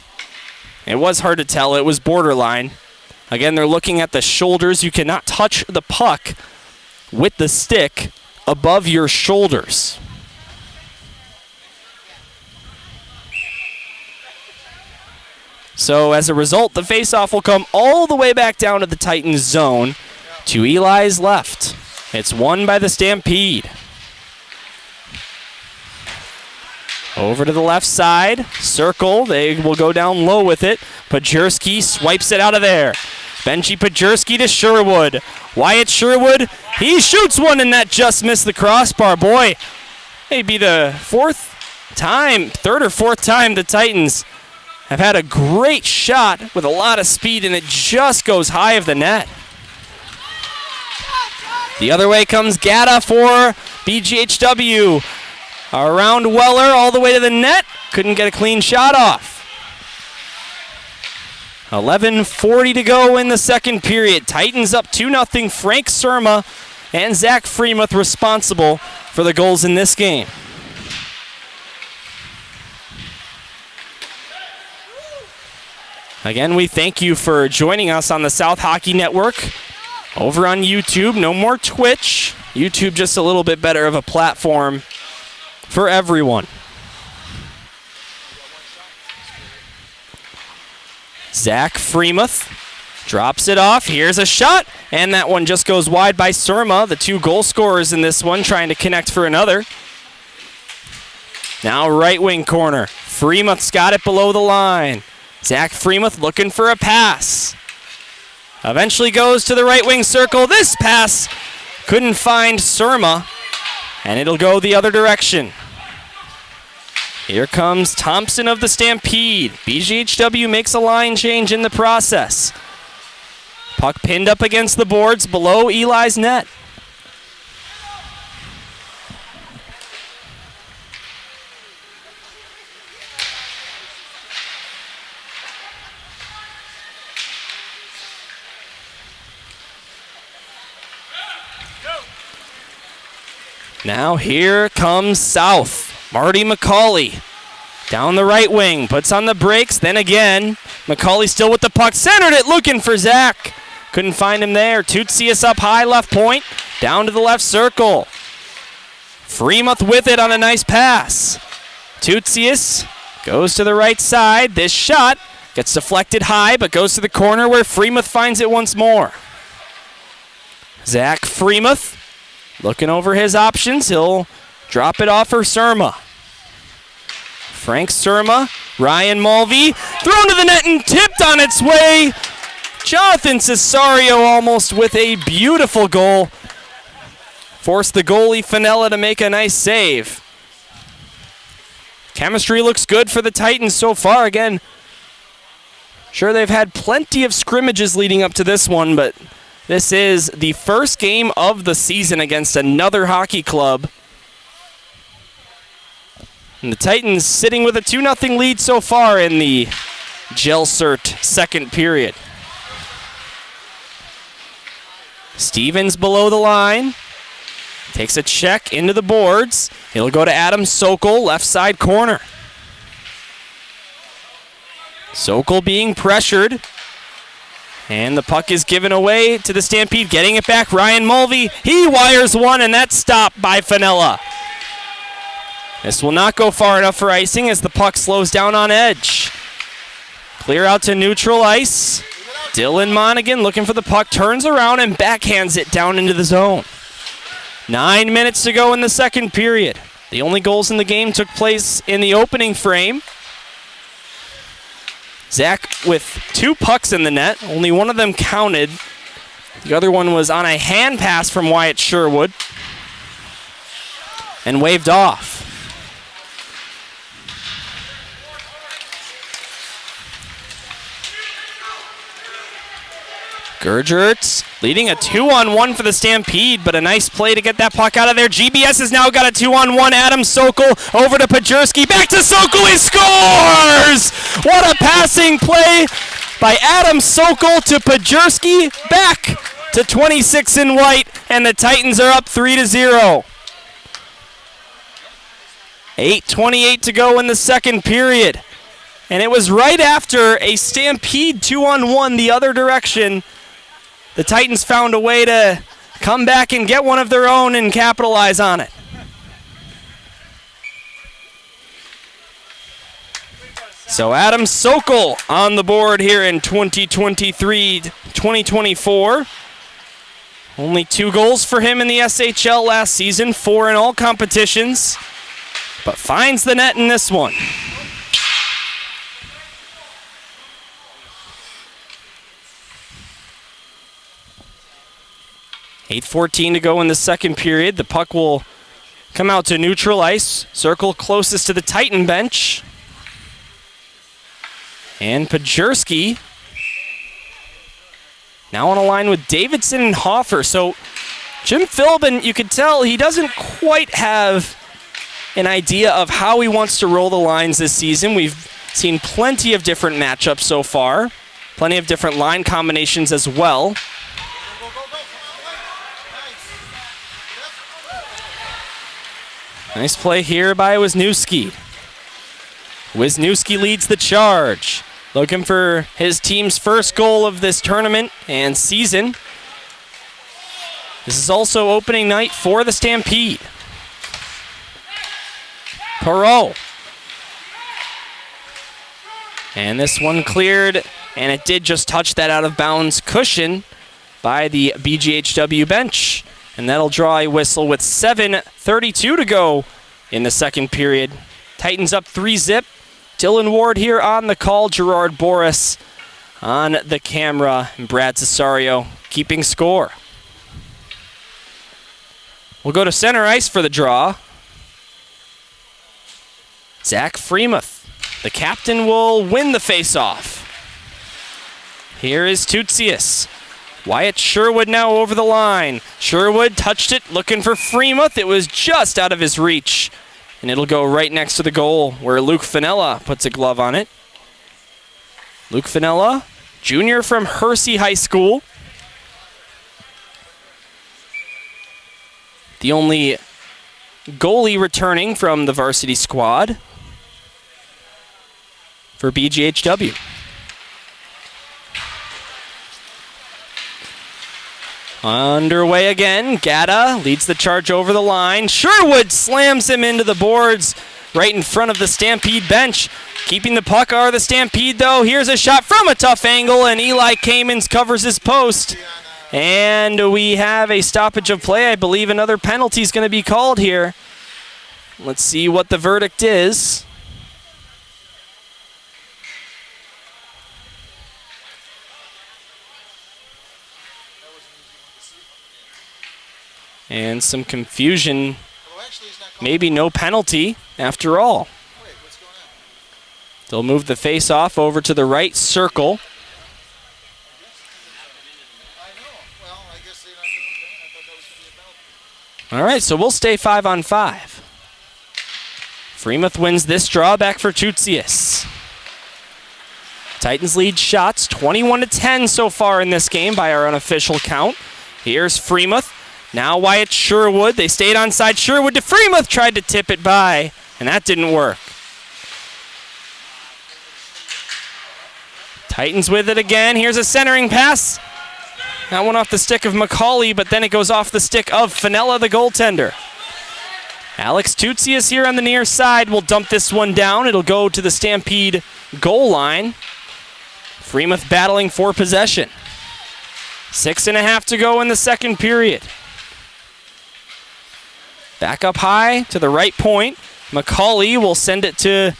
it was hard to tell. It was borderline. Again, they're looking at the shoulders. You cannot touch the puck with the stick above your shoulders. So as a result, the faceoff will come all the way back down to the Titans zone to Eli's left. It's won by the Stampede. Over to the left side, circle, they will go down low with it. Pajurski swipes it out of there. Benji Pajurski to Sherwood. Wyatt Sherwood, he shoots one, and that just missed the crossbar. Boy, maybe the third or fourth time the Titans have had a great shot with a lot of speed, and it just goes high of the net. The other way comes Gata for BGHW. Around Weller all the way to the net. Couldn't get a clean shot off. 11:40 to go in the second period. Titans up 2-0. Frank Surma and Zach Freemuth responsible for the goals in this game. Again, we thank you for joining us on the South Hockey Network. Over on YouTube, no more Twitch. YouTube just a little bit better of a platform for everyone. Zach Freemuth drops it off. Here's a shot, and that one just goes wide by Surma, the two goal scorers in this one, trying to connect for another. Now right wing corner. Freemuth's got it below the line. Zach Freemuth looking for a pass. Eventually goes to the right wing circle. This pass couldn't find Surma, and it'll go the other direction. Here comes Thompson of the Stampede. BGHW makes a line change in the process. Puck pinned up against the boards below Eli's net. Now here comes South. Marty McCauley Down the right wing, puts on the brakes, then again. McCauley still with the puck, centered it, looking for Zach. Couldn't find him there. Tootsius up high, left point, down to the left circle. Freemuth with it on a nice pass. Tootsius goes to the right side. This shot gets deflected high, but goes to the corner where Freemuth finds it once more. Zach Freemuth looking over his options. He'll drop it off for Surma. Frank Surma, Ryan Mulvey, thrown to the net and tipped on its way. Jonathan Cesario almost with a beautiful goal. Forced the goalie Finella to make a nice save. Chemistry looks good for the Titans so far. Again, sure they've had plenty of scrimmages leading up to this one, but this is the first game of the season against another hockey club. And the Titans sitting with a 2-0 lead so far in the Gelsert second period. Stevens below the line. Takes a check into the boards. He'll go to Adam Sokol, left side corner. Sokol being pressured. And the puck is given away to the Stampede. Getting it back, Ryan Mulvey. He wires one, and that's stopped by Finella. This will not go far enough for icing as the puck slows down on edge. Clear out to neutral ice. Dylan Monaghan looking for the puck, turns around and backhands it down into the zone. 9 minutes to go in the second period. The only goals in the game took place in the opening frame. Zach with 2 pucks in the net. Only one of them counted. The other one was on a hand pass from Wyatt Sherwood and waved off. Gergertz leading a 2-on-1 for the Stampede, but a nice play to get that puck out of there. GBS has now got a 2-on-1. Adam Sokol over to Pajurski. Back to Sokol. He scores! What a passing play by Adam Sokol to Pajurski. Back to 26 in white, and the Titans are up 3-0. 8:28 to go in the second period. And it was right after a Stampede 2-on-1 the other direction. The Titans found a way to come back and get one of their own and capitalize on it. So Adam Sokol on the board here in 2023-2024. Only 2 goals for him in the SHL last season, 4 in all competitions, but finds the net in this one. 8:14 to go in the second period. The puck will come out to neutral ice. Circle closest to the Titan bench. And Pajurski now on a line with Davidson and Hoffer. So Jim Philbin, you could tell he doesn't quite have an idea of how he wants to roll the lines this season. We've seen plenty of different matchups so far. Plenty of different line combinations as well. Nice play here by Wisniewski. Wisniewski leads the charge. Looking for his team's first goal of this tournament and season. This is also opening night for the Stampede. Perot. And this one cleared, and it did just touch that out of bounds cushion by the BGHW bench. And that'll draw a whistle with 7:32 to go in the second period. Titans up 3-0. Dylan Ward here on the call. Gerard Boris on the camera. And Brad Cesario keeping score. We'll go to center ice for the draw. Zach Freemuth. The captain will win the faceoff. Here is Tootsius. Wyatt Sherwood now over the line. Sherwood touched it, looking for Freemuth. It was just out of his reach. And it'll go right next to the goal where Luke Finella puts a glove on it. Luke Finella, junior from Hersey High School. The only goalie returning from the varsity squad. for BGHW. Underway again. Gata leads the charge over the line. Sherwood slams him into the boards right in front of the Stampede bench. Keeping the puck are the Stampede, though. Here's a shot from a tough angle, and Eli Kamens covers his post. And we have a stoppage of play. I believe another penalty is going to be called here. Let's see what the verdict is. And some confusion. Maybe no penalty after all. They'll move the face-off over to the right circle. All right, so we'll stay 5-on-5. Fremont wins this draw, back for Tutsius. Titans lead shots 21-10 so far in this game by our unofficial count. Here's Fremont. Now Wyatt Sherwood. They stayed onside. Sherwood to Fremont, tried to tip it by, and that didn't work. Titans with it again. Here's a centering pass. That one off the stick of McCauley, but then it goes off the stick of Fenella, the goaltender. Alex Tutsius here on the near side will dump this one down. It'll go to the Stampede goal line. Fremont battling for possession. 6.5 to go in the second period. Back up high to the right point. McCauley will send it to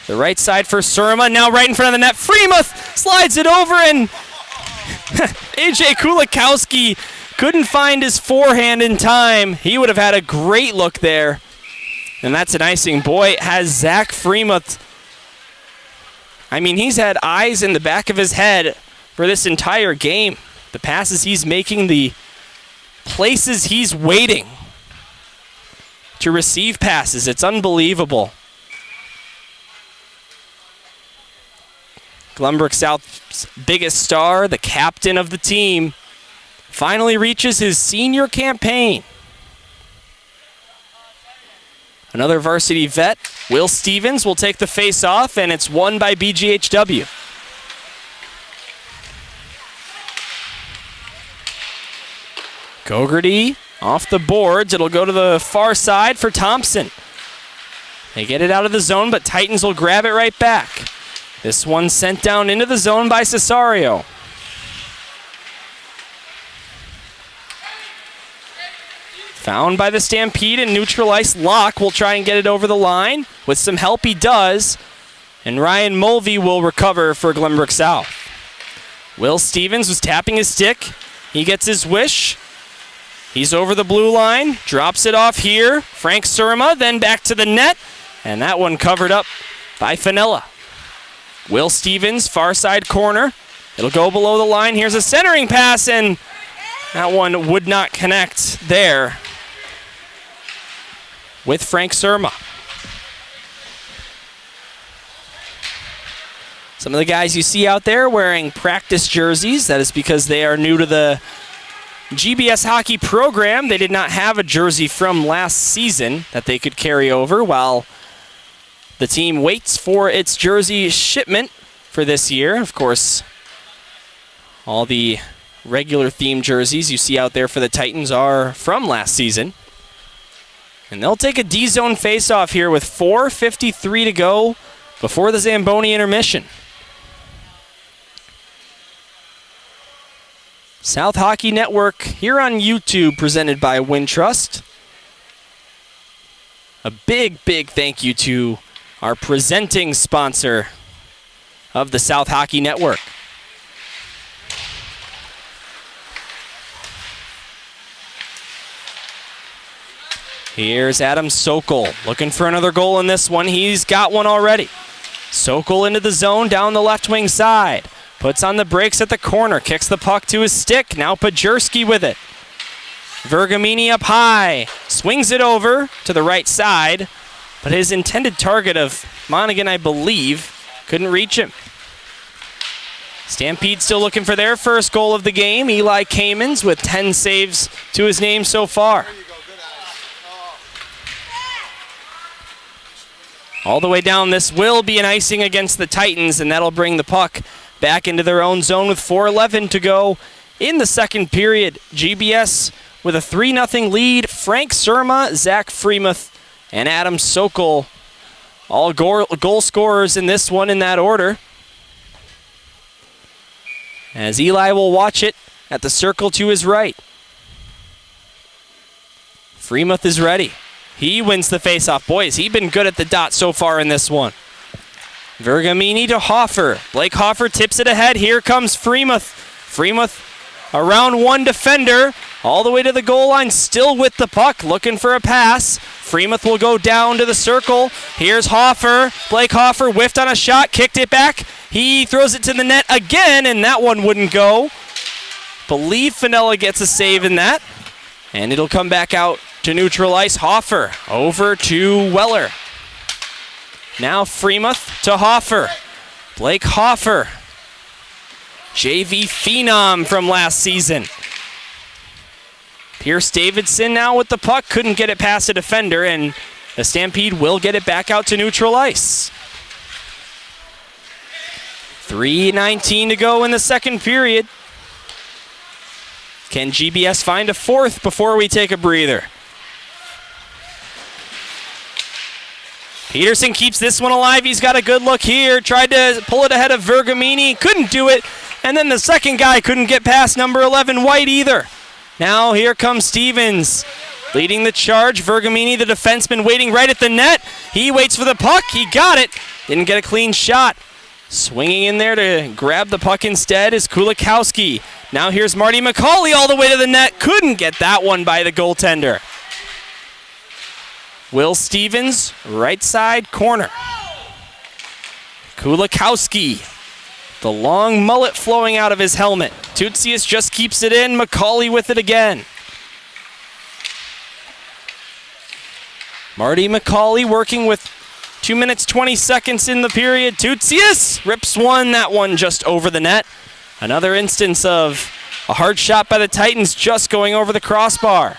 the right side for Surma. Now right in front of the net. Fremont slides it over, and AJ Kulikowski couldn't find his forehand in time. He would have had a great look there. And that's an icing. Boy, has Zach Fremont. I mean, he's had eyes in the back of his head for this entire game. The passes he's making, the places he's waiting to receive passes. It's unbelievable. Glenbrook South's biggest star, the captain of the team, finally reaches his senior campaign. Another varsity vet, Will Stevens, will take the face-off, and it's won by BGHW. Gogarty off the boards. It'll go to the far side for Thompson. They get it out of the zone, but Titans will grab it right back. This one sent down into the zone by Cesario. Found by the Stampede and neutralized. Locke will try and get it over the line. With some help, he does. And Ryan Mulvey will recover for Glenbrook South. Will Stevens was tapping his stick. He gets his wish. He's over the blue line, drops it off here. Frank Surma, then back to the net, and that one covered up by Fenella. Will Stevens, far side corner. It'll go below the line. Here's a centering pass, and that one would not connect there with Frank Surma. Some of the guys you see out there wearing practice jerseys, that is because they are new to the GBS hockey program. They did not have a jersey from last season that they could carry over while the team waits for its jersey shipment for this year. Of course, all the regular theme jerseys you see out there for the Titans are from last season. And they'll take a D-zone face-off here with 4:53 to go before the Zamboni intermission. South Hockey Network here on YouTube, presented by Wintrust. A big, big thank you to our presenting sponsor of the South Hockey Network. Here's Adam Sokol looking for another goal in this one. He's got one already. Sokol into the zone down the left wing side. Puts on the brakes at the corner. Kicks the puck to his stick. Now Pajerski with it. Vergamini up high. Swings it over to the right side. But his intended target of Monaghan, I believe, couldn't reach him. Stampede still looking for their first goal of the game. Eli Kamens with 10 saves to his name so far. All the way down. This will be an icing against the Titans, and that'll bring the puck back into their own zone with 4:11 to go in the second period. GBS with a 3-0 lead. Frank Surma, Zach Freemuth, and Adam Sokol, all goal scorers in this one in that order. As Eli will watch it at the circle to his right. Freemuth is ready. He wins the faceoff. Boys, he's been good at the dot so far in this one. Vergamini to Hoffer. Blake Hoffer tips it ahead. Here comes Freemuth. Freemuth around one defender, all the way to the goal line, still with the puck, looking for a pass. Freemuth will go down to the circle. Here's Hoffer. Blake Hoffer whiffed on a shot, kicked it back. He throws it to the net again, and that one wouldn't go. Believe Finella gets a save in that, and it'll come back out to neutral ice. Hoffer over to Weller. Now Freemuth to Hoffer. Blake Hoffer, JV phenom from last season. Pierce Davidson now with the puck. Couldn't get it past a defender, and the Stampede will get it back out to neutral ice. 3:19 to go in the second period. Can GBS find a fourth before we take a breather? Peterson keeps this one alive. He's got a good look here. Tried to pull it ahead of Vergamini. Couldn't do it. And then the second guy couldn't get past number 11, White, either. Now here comes Stevens leading the charge. Vergamini, the defenseman, waiting right at the net. He waits for the puck. He got it. Didn't get a clean shot. Swinging in there to grab the puck instead is Kulikowski. Now here's Marty McCauley all the way to the net. Couldn't get that one by the goaltender. Will Stevens, right side corner. Kulikowski, the long mullet flowing out of his helmet. Tutsius just keeps it in. McCauley with it again. Marty McCauley working with 2 minutes, 20 seconds in the period. Tutsius rips one. That one just over the net. Another instance of a hard shot by the Titans just going over the crossbar.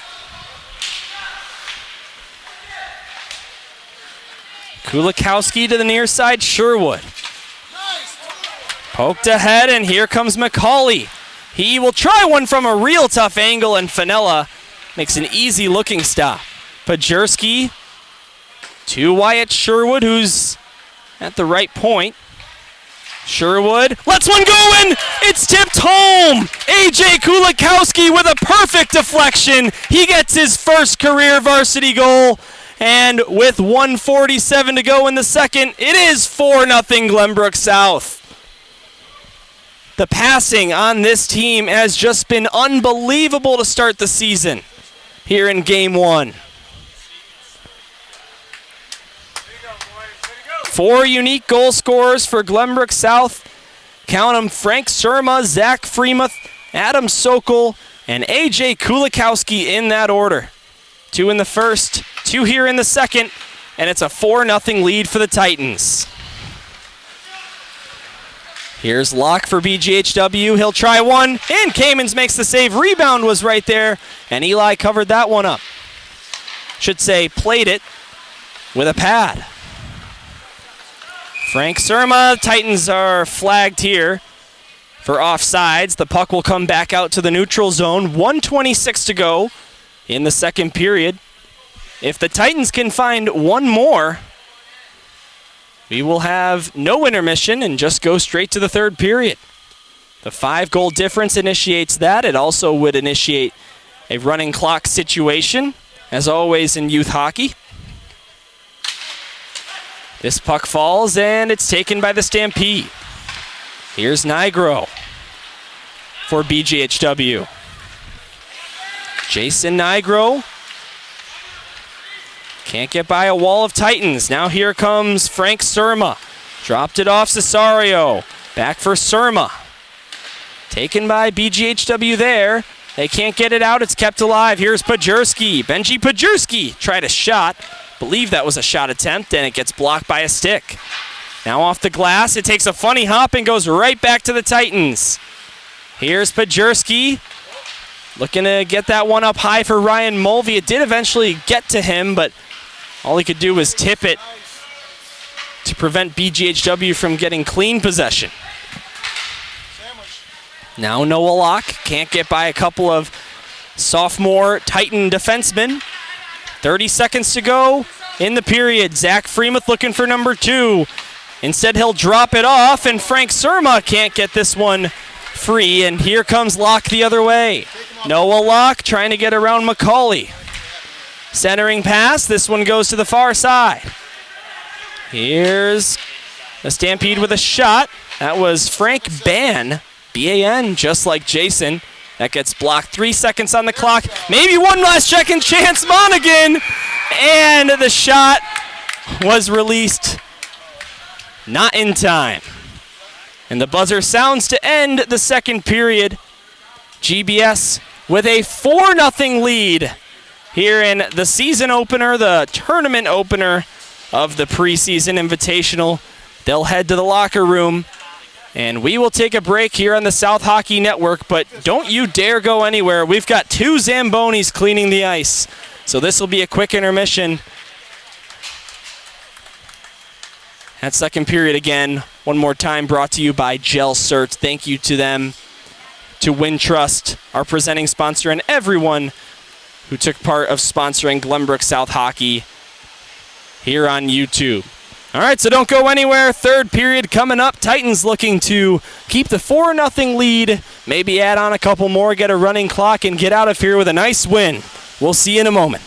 Kulikowski to the near side, Sherwood. Poked ahead, and here comes McCauley. He will try one from a real tough angle, and Finella makes an easy-looking stop. Pajerski to Wyatt Sherwood, who's at the right point. Sherwood lets one go, and it's tipped home. AJ Kulikowski with a perfect deflection. He gets his first career varsity goal. And with 1:47 to go in the second, it is 4-0 Glenbrook South. The passing on this team has just been unbelievable to start the season here in Game 1. 4 unique goal scorers for Glenbrook South. Count them: Frank Surma, Zach Freemuth, Adam Sokol, and AJ Kulikowski in that order. 2 in the first, 2 here in the second, and it's a 4-0 lead for the Titans. Here's Locke for BGHW. He'll try one, and Kamens makes the save. Rebound was right there, and Eli covered that one up. Should say played it with a pad. Frank Surma, Titans are flagged here for offsides. The puck will come back out to the neutral zone. 1:26 to go in the second period. If the Titans can find one more, we will have no intermission and just go straight to the third period. The 5-goal difference initiates that. It also would initiate a running clock situation, as always in youth hockey. This puck falls, and it's taken by the Stampede. Here's Nigro for BGHW. Jason Nigro can't get by a wall of Titans. Now here comes Frank Surma. Dropped it off Cesario. Back for Surma. Taken by BGHW there. They can't get it out. It's kept alive. Here's Pajerski. Benji Pajerski tried a shot. Believe that was a shot attempt, and it gets blocked by a stick. Now off the glass. It takes a funny hop and goes right back to the Titans. Here's Pajerski. Looking to get that one up high for Ryan Mulvey. It did eventually get to him, but all he could do was tip it to prevent BGHW from getting clean possession. Now Noah Locke can't get by a couple of sophomore Titan defensemen. 30 seconds to go in the period. Zach Freemuth looking for number 2. Instead, he'll drop it off, and Frank Surma can't get this one free, and here comes Locke the other way. Noah Locke trying to get around McCauley. Centering pass, this one goes to the far side. Here's the Stampede with a shot. That was Frank Ban, B-A-N, just like Jason. That gets blocked. 3 seconds on the clock. Maybe one last second chance, Monaghan! And the shot was released not in time. And the buzzer sounds to end the second period. GBS with a 4-0 lead here in the season opener, the tournament opener of the preseason invitational. They'll head to the locker room, and we will take a break here on the South Hockey Network, but don't you dare go anywhere. We've got 2 Zambonis cleaning the ice, so this will be a quick intermission. That second period again, one more time, brought to you by Gel Cert. Thank you to them, to Wintrust, our presenting sponsor, and everyone who took part of sponsoring Glenbrook South Hockey here on YouTube. All right, so don't go anywhere. Third period coming up. Titans looking to keep the 4-0 lead, maybe add on a couple more, get a running clock, and get out of here with a nice win. We'll see you in a moment.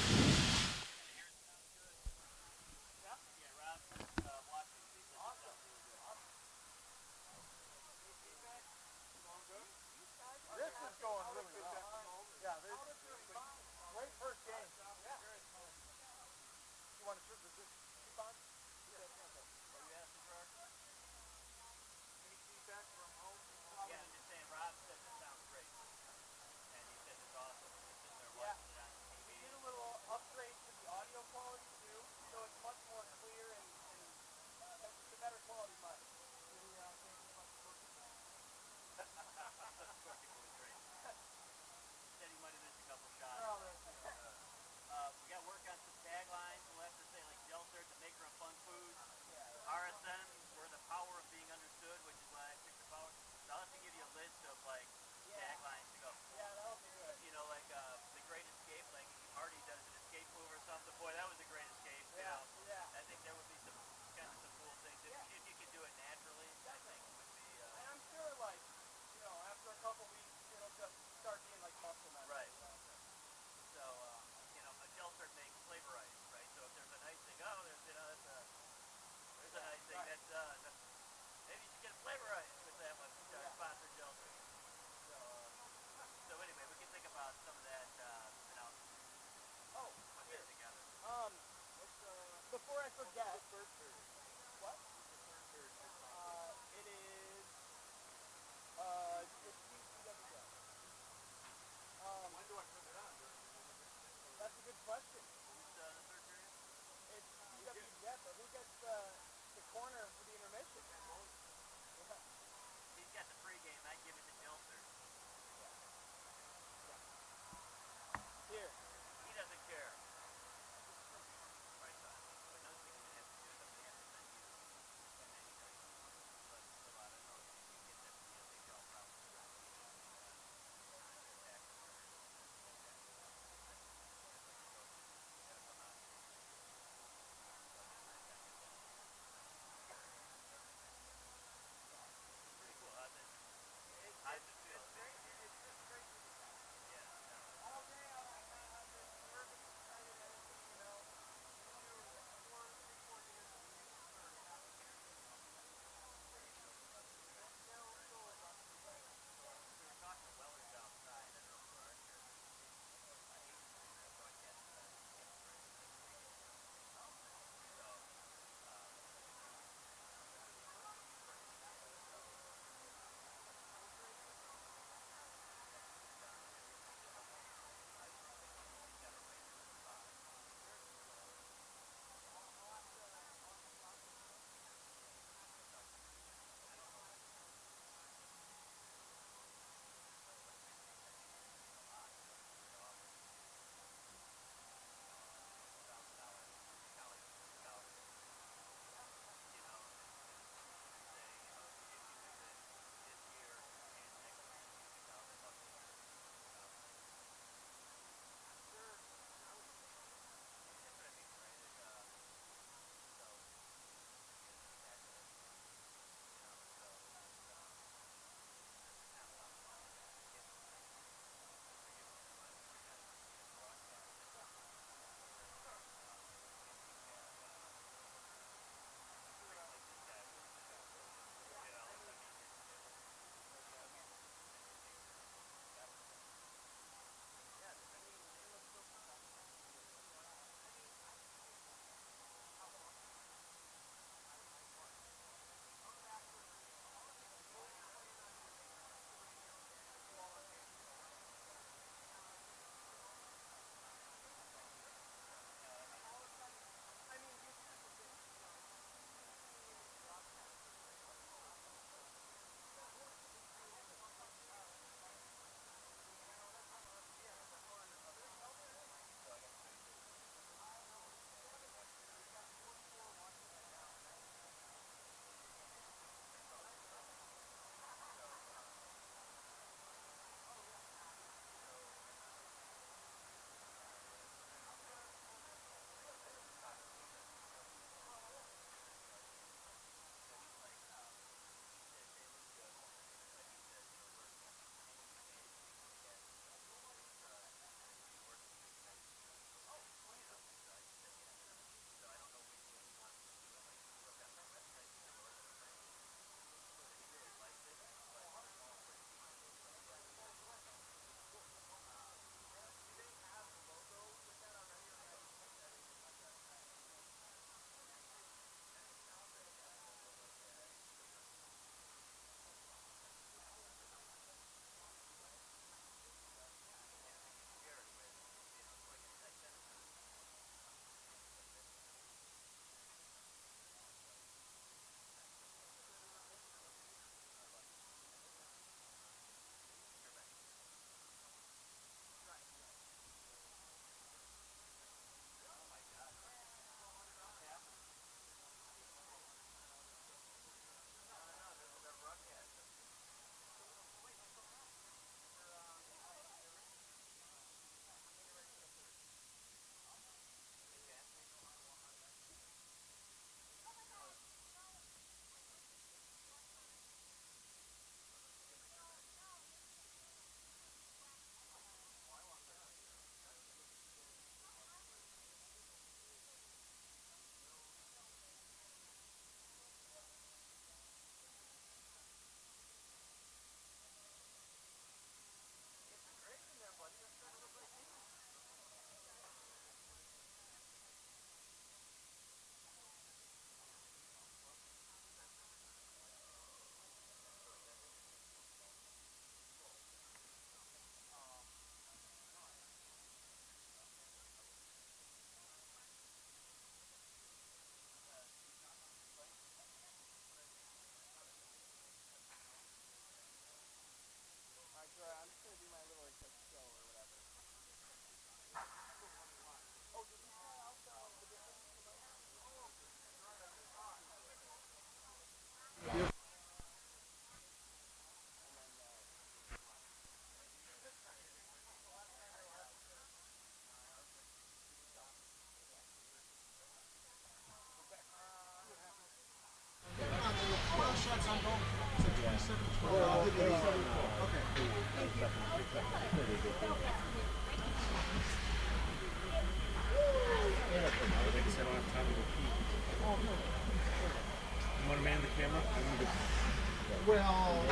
Well,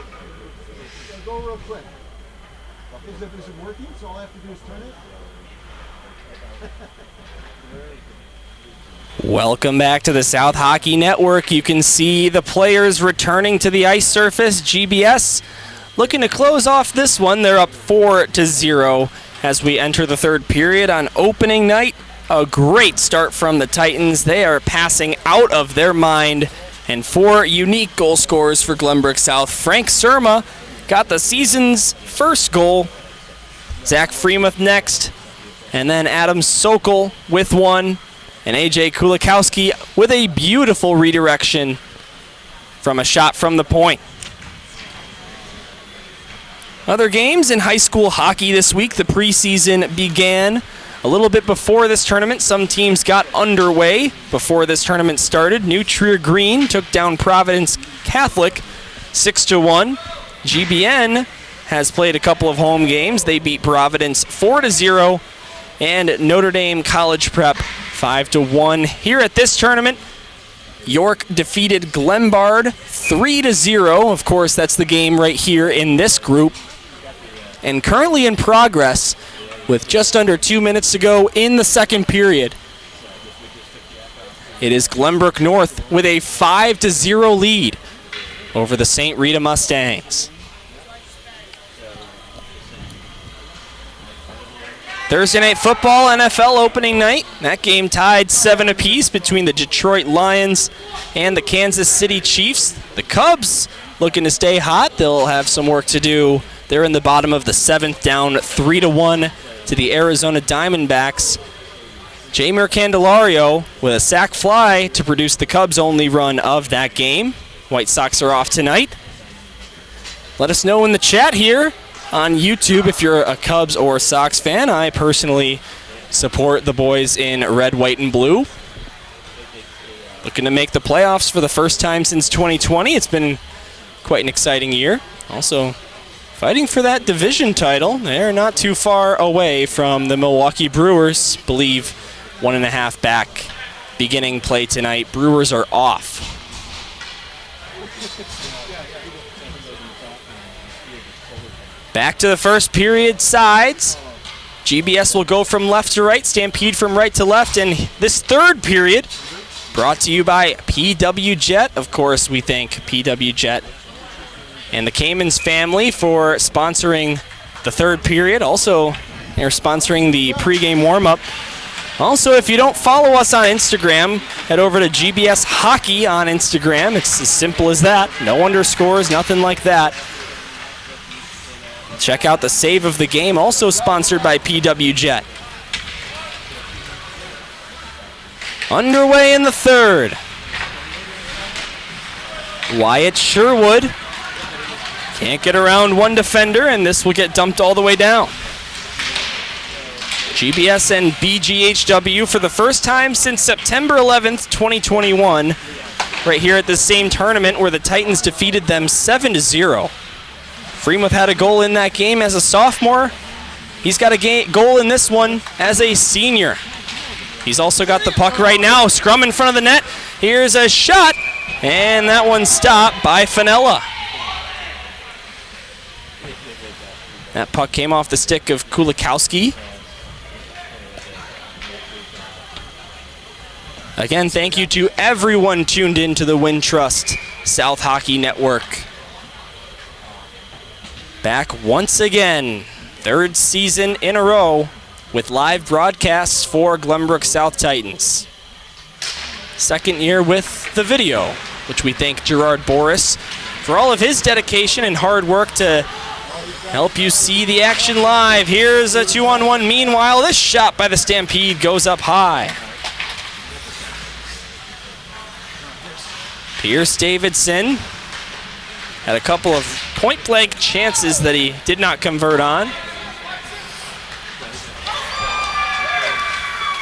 go real quick. Because if it's working, so all I have to do is turn it. Welcome back to the South Hockey Network. You can see the players returning to the ice surface. GBS looking to close off this one. They're up 4-0 as we enter the third period on opening night. A great start from the Titans. They are passing out of their mind. And 4 unique goal scorers for Glenbrook South. Frank Surma got the season's first goal. Zach Freemuth next. And then Adam Sokol with one. And AJ Kulikowski with a beautiful redirection from a shot from the point. Other games in high school hockey this week. The preseason began a little bit before this tournament. Some teams got underway before this tournament started. New Trier Green took down Providence Catholic 6-1. GBN has played a couple of home games. They beat Providence 4-0. And Notre Dame College Prep 5-1. Here at this tournament, York defeated Glenbard 3-0. Of course, that's the game right here in this group. And currently in progress with just under 2 minutes to go in the second period. It is Glenbrook North with a 5-0 lead over the St. Rita Mustangs. Thursday Night Football, NFL opening night. That game tied 7 apiece between the Detroit Lions and the Kansas City Chiefs. The Cubs looking to stay hot. They'll have some work to do. They're in the bottom of the 7th, down 3-1 to the Arizona Diamondbacks. Jamer Candelario with a sac fly to produce the Cubs' only run of that game. White Sox are off tonight. Let us know in the chat here on YouTube if you're a Cubs or Sox fan. I personally support the boys in red, white, and blue. Looking to make the playoffs for the first time since 2020. It's been quite an exciting year. Also fighting for that division title. They're not too far away from the Milwaukee Brewers. Believe 1.5 back beginning play tonight. Brewers are off. Back to the first period sides. GBS will go from left to right, Stampede from right to left, and this third period brought to you by PW Jet. Of course, we thank PW Jet and the Caymans family for sponsoring the third period. Also, they're sponsoring the pregame warm-up. Also, if you don't follow us on Instagram, head over to GBS Hockey on Instagram. It's as simple as that. No underscores, nothing like that. Check out the save of the game, also sponsored by PW Jet. Underway in the third. Wyatt Sherwood can't get around one defender, and this will get dumped all the way down. GBS and BGHW for the first time since September 11th, 2021, right here at this same tournament where the Titans defeated them 7-0. Freemuth had a goal in that game as a sophomore. He's got a goal in this one as a senior. He's also got the puck right now. Scrum in front of the net. Here's a shot, and that one stopped by Fenella. That puck came off the stick of Kulikowski. Again, thank you to everyone tuned in to the Wintrust South Hockey Network. Back once again, third season in a row with live broadcasts for Glenbrook South Titans. Second year with the video, which we thank Gerard Boris for all of his dedication and hard work to help you see the action live. Here's a 2-on-1. Meanwhile, this shot by the Stampede goes up high. Pierce Davidson had a couple of point-blank chances that he did not convert on.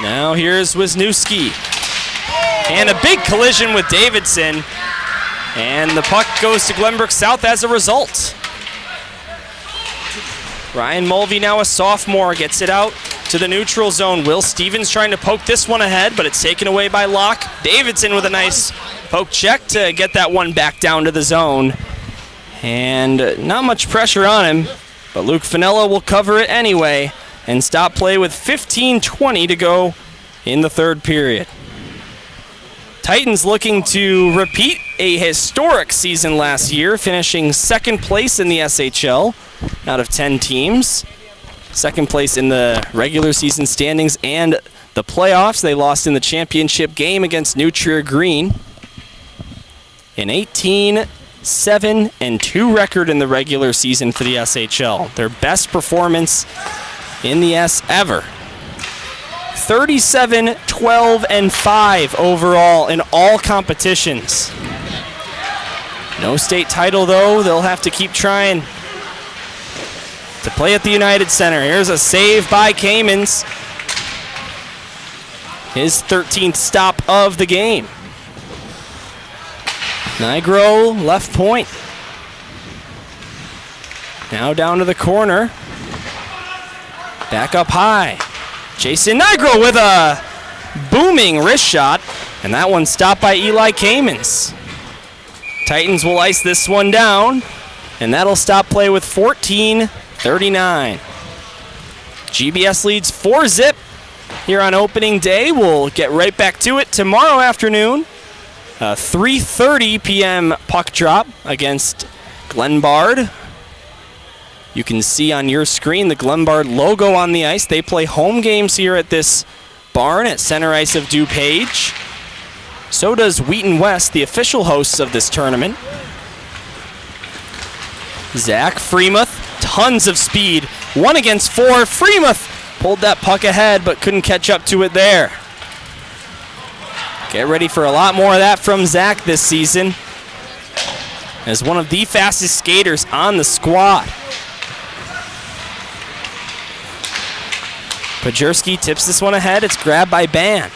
Now here's Wisniewski. And a big collision with Davidson. And the puck goes to Glenbrook South as a result. Ryan Mulvey, now a sophomore, gets it out to the neutral zone. Will Stevens trying to poke this one ahead, but it's taken away by Locke. Davidson with a nice poke check to get that one back down to the zone. And not much pressure on him, but Luke Finella will cover it anyway and stop play with 15:20 to go in the third period. Titans looking to repeat a historic season last year, finishing second place in the SHL out of 10 teams. Second place in the regular season standings and the playoffs. They lost in the championship game against New Trier Green. An 18-7-2 record in the regular season for the SHL. Their best performance in the S ever. 37-12-5 overall in all competitions. No state title though. They'll have to keep trying to play at the United Center. Here's a save by Kamens. His 13th stop of the game. Nigro left point. Now down to the corner. Back up high. Jason Nigro with a booming wrist shot, and that one stopped by Eli Kamens. Titans will ice this one down, and that'll stop play with 14-39. GBS leads 4-0 here on opening day. We'll get right back to it tomorrow afternoon. 3:30 p.m. puck drop against Glenbard. You can see on your screen the Glenbard logo on the ice. They play home games here at this barn at Center Ice of DuPage. So does Wheaton West, the official hosts of this tournament. Zach Freemuth, tons of speed. 1 against 4. Freemuth pulled that puck ahead but couldn't catch up to it there. Get ready for a lot more of that from Zach this season, as one of the fastest skaters on the squad. Pajerski tips this one ahead. It's grabbed by Ban.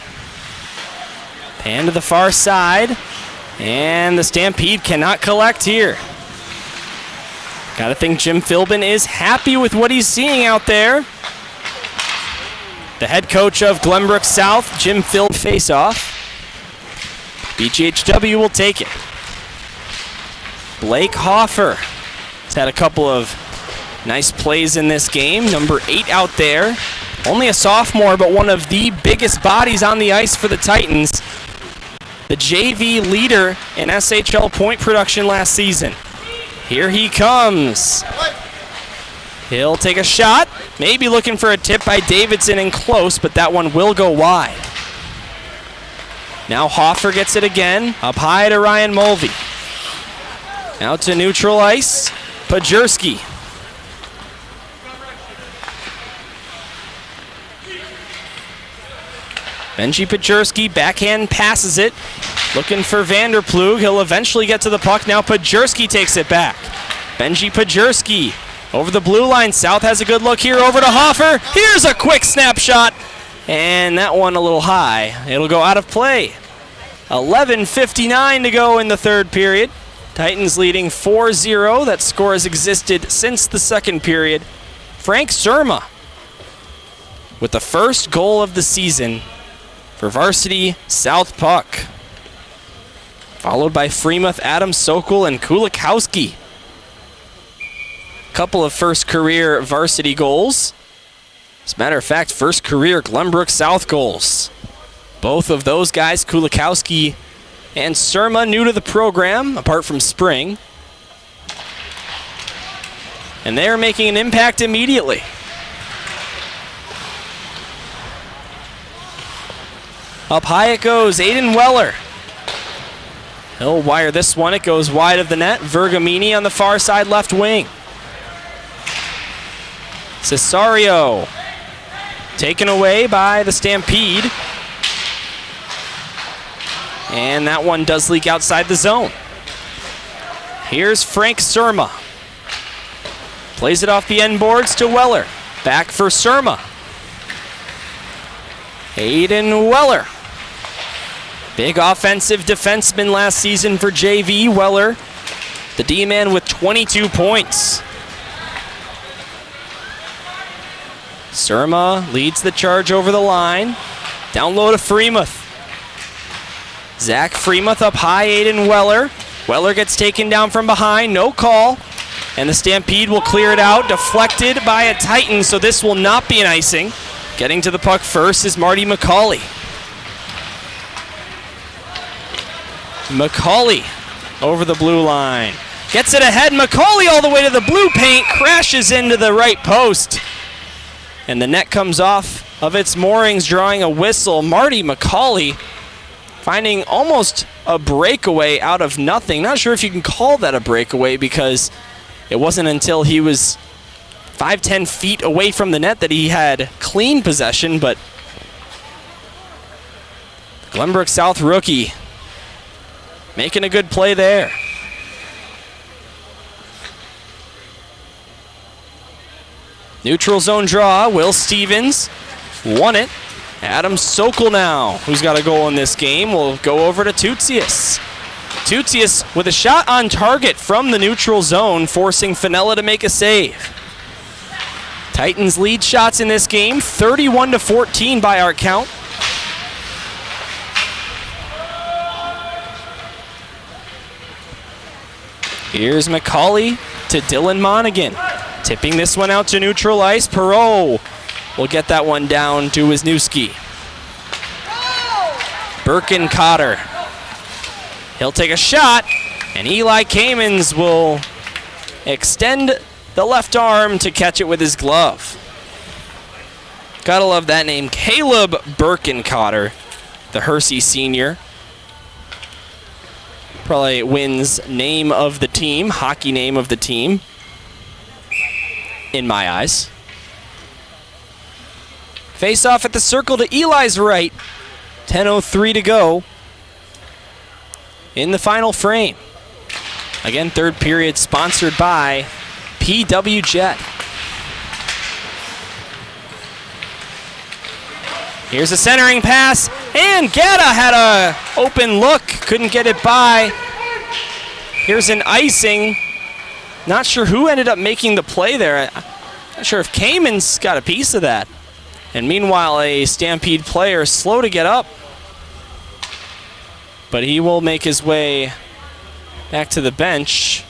Pan to the far side, and the Stampede cannot collect here. Gotta think Jim Philbin is happy with what he's seeing out there. The head coach of Glenbrook South, Jim Philbin, face-off. BGHW will take it. Blake Hoffer has had a couple of nice plays in this game. Number 8 out there. Only a sophomore, but one of the biggest bodies on the ice for the Titans. The JV leader in SHL point production last season. Here he comes. He'll take a shot. Maybe looking for a tip by Davidson and close, but that one will go wide. Now Hoffer gets it again. Up high to Ryan Mulvey. Out to neutral ice. Pajerski. Benji Pajerski backhand passes it. Looking for Vanderplug. He'll eventually get to the puck. Now Pajerski takes it back. Benji Pajerski over the blue line. South has a good look here over to Hoffer. Here's a quick snapshot. And that one a little high. It'll go out of play. 11:59 to go in the third period. Titans leading 4-0. That score has existed since the second period. Frank Surma with the first goal of the season for Varsity South puck. Followed by Freemuth, Adam Sokol, and Kulikowski. Couple of first career Varsity goals. As a matter of fact, first career Glenbrook South goals. Both of those guys, Kulikowski and Surma, new to the program, apart from spring. And they're making an impact immediately. Up high it goes, Aiden Weller. He'll wire this one, it goes wide of the net. Vergamini on the far side left wing. Cesario taken away by the Stampede. And that one does leak outside the zone. Here's Frank Surma. Plays it off the end boards to Weller. Back for Surma. Aiden Weller. Big offensive defenseman last season for JV. Weller, the D-man with 22 points. Surma leads the charge over the line. Down low to Freemuth. Zach Freemuth up high, Aiden Weller. Weller gets taken down from behind, no call. And the Stampede will clear it out, deflected by a Titan, so this will not be an icing. Getting to the puck first is Marty McCauley. McCauley over the blue line. Gets it ahead, McCauley all the way to the blue paint, crashes into the right post. And the net comes off of its moorings, drawing a whistle. Marty McCauley finding almost a breakaway out of nothing. Not sure if you can call that a breakaway because it wasn't until he was 5-10 feet away from the net that he had clean possession, but Glenbrook South rookie making a good play there. Neutral zone draw, Will Stevens won it. Adam Sokol now, who's got a goal in this game, will go over to Tutsius. Tutsius with a shot on target from the neutral zone, forcing Fenella to make a save. Titans lead shots in this game, 31-14 by our count. Here's McCauley to Dylan Monaghan. Tipping this one out to neutral ice. Perot will get that one down to Wisniewski. Birkencotter. He'll take a shot, and Eli Kamens will extend the left arm to catch it with his glove. Gotta love that name. Caleb Birkencotter, the Hersey senior. Probably wins name of the team, hockey name of the team, in my eyes. Face off at the circle to Eli's right. 10:03 to go in the final frame. Again, third period sponsored by PW Jet. Here's a centering pass, and Gatta had a open look, couldn't get it by. Here's an icing. Not sure who ended up making the play there. Not sure if Kamens got a piece of that. And meanwhile, a Stampede player slow to get up. But he will make his way back to the bench.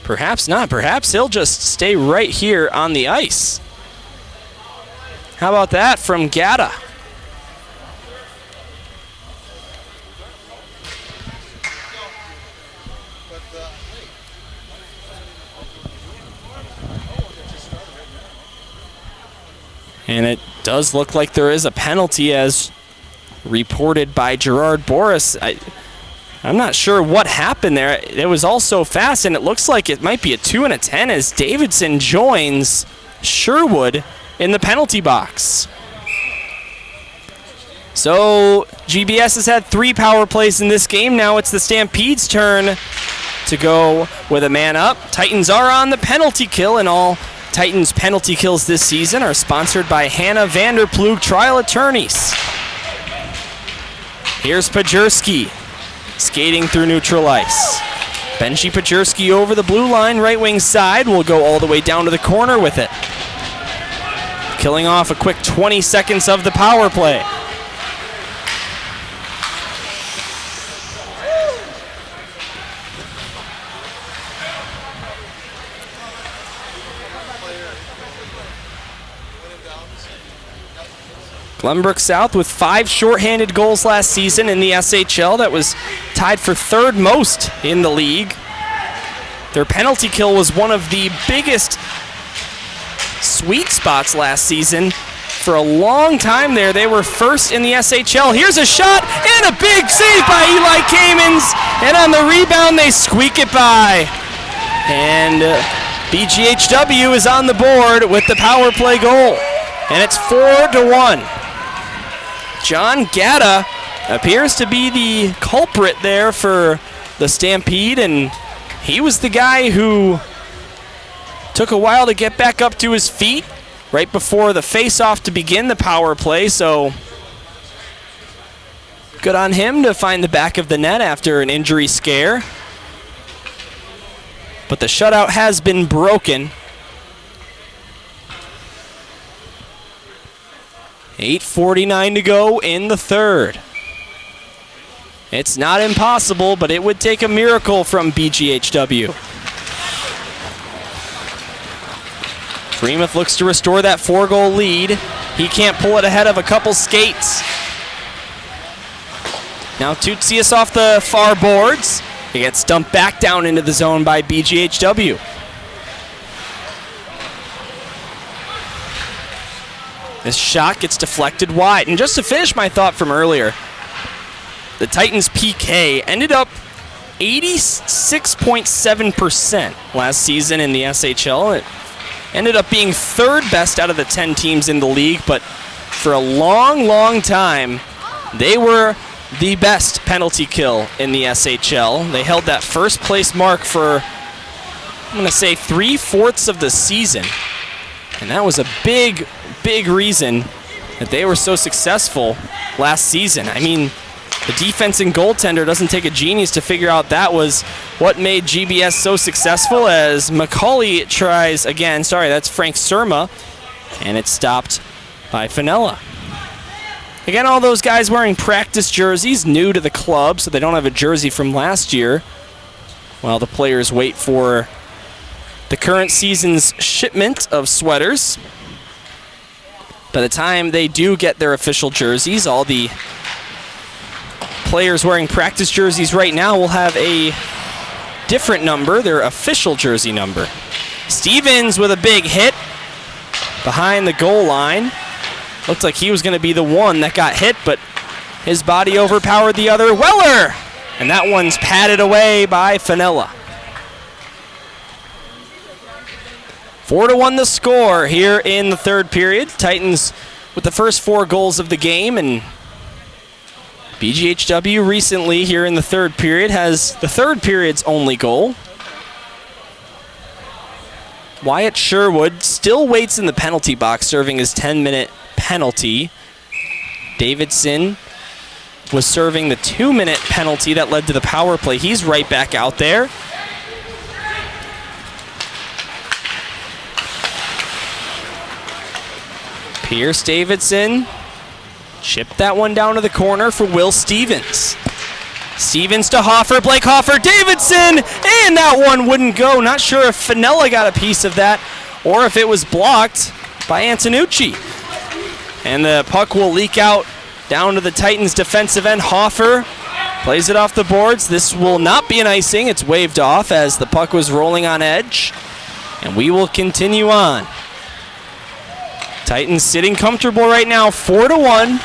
Perhaps not. Perhaps he'll just stay right here on the ice. How about that from Gatta? And it does look like there is a penalty as reported by Gerard Boris. I'm not sure what happened there. It was all so fast, and it looks like it might be a 2 and a 10 as Davidson joins Sherwood in the penalty box. So GBS has had 3 power plays in this game. Now it's the Stampede's turn to go with a man up. Titans are on the penalty kill, and all Titans penalty kills this season are sponsored by Hannah Vanderploeg Trial Attorneys. Here's Pajerski skating through neutral ice. Benji Pajerski over the blue line, right wing side, will go all the way down to the corner with it. Killing off a quick 20 seconds of the power play. Glenbrook South with 5 shorthanded goals last season in the SHL. That was tied for 3rd most in the league. Their penalty kill was one of the biggest sweet spots last season. For a long time there, they were 1st in the SHL. Here's a shot and a big save by Eli Kamens. And on the rebound, they squeak it by. And BGHW is on the board with the power play goal. And it's 4-1. John Gatta appears to be the culprit there for the Stampede, and he was the guy who took a while to get back up to his feet right before the face-off to begin the power play. So Good on him to find the back of the net after an injury scare. But the shutout has been broken. 8:49 to go in the third. It's not impossible, but it would take a miracle from BGHW. Freemuth looks to restore that 4-goal lead. He can't pull it ahead of a couple skates. Now Tutsius off the far boards. He gets dumped back down into the zone by BGHW. This shot gets deflected wide. And just to finish my thought from earlier, the Titans' PK ended up 86.7% last season in the SHL. It ended up being third best out of the 10 teams in the league, but for a long, long time, they were the best penalty kill in the SHL. They held that first place mark for, I'm going to say, 3/4 of the season. And that was a big, big reason that they were so successful last season. I mean, the defense and goaltender doesn't take a genius to figure out that was what made GBS so successful, as Macaulay tries again. Sorry, that's Frank Surma, and it's stopped by Fenella. Again, all those guys wearing practice jerseys, new to the club, so they don't have a jersey from last year, while the players wait for the current season's shipment of sweaters. By the time they do get their official jerseys, all the players wearing practice jerseys right now will have a different number, their official jersey number. Stevens with a big hit behind the goal line. Looked like he was going to be the one that got hit, but his body overpowered the other. Weller! And that one's patted away by Fenella. 4-1 the score here in the third period. Titans with the first 4 goals of the game, and BGHW recently here in the third period has the third period's only goal. Wyatt Sherwood still waits in the penalty box, serving his 10-minute penalty. Davidson was serving the 2-minute penalty that led to the power play. He's right back out there. Pierce Davidson chipped that one down to the corner for Will Stevens. Stevens to Hoffer, Blake Hoffer, Davidson, and that one wouldn't go. Not sure if Fenella got a piece of that or if it was blocked by Antonucci. And the puck will leak out down to the Titans' defensive end. Hoffer plays it off the boards. This will not be an icing. It's waved off as the puck was rolling on edge. And we will continue on. Titans sitting comfortable right now, 4-1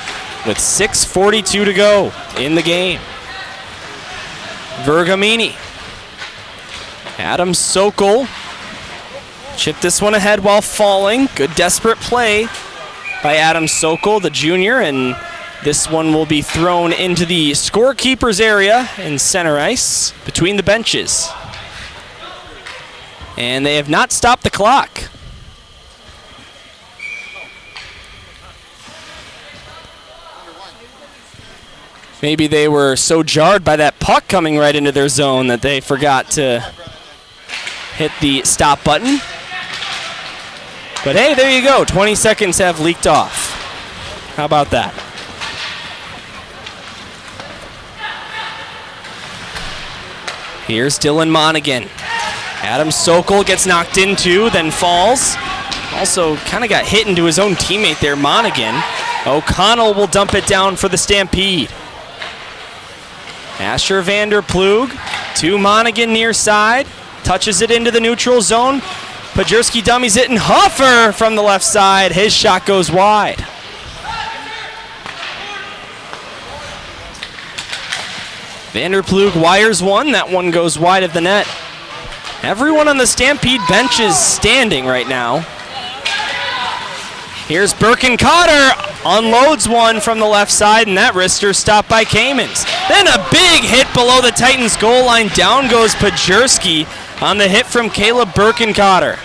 with 6:42 to go in the game. Vergamini. Adam Sokol chipped this one ahead while falling. Good desperate play by Adam Sokol, the junior, and this one will be thrown into the scorekeeper's area in center ice between the benches. And they have not stopped the clock. Maybe they were so jarred by that puck coming right into their zone that they forgot to hit the stop button. But hey, there you go. 20 seconds have leaked off. How about that? Here's Dylan Monaghan. Adam Sokol gets knocked into, then falls. Also kind of got hit into his own teammate there, Monaghan. O'Connell will dump it down for the Stampede. Asher Vanderplug to Monaghan near side. Touches it into the neutral zone. Pajerski dummies it, and Hoffer from the left side. His shot goes wide. Vanderplug wires one. That one goes wide of the net. Everyone on the Stampede bench is standing right now. Here's Birkencotter. Unloads one from the left side, and that wrister stopped by Kamens. Then a big hit below the Titans' goal line. Down goes Pajerski on the hit from Caleb Birkencotter.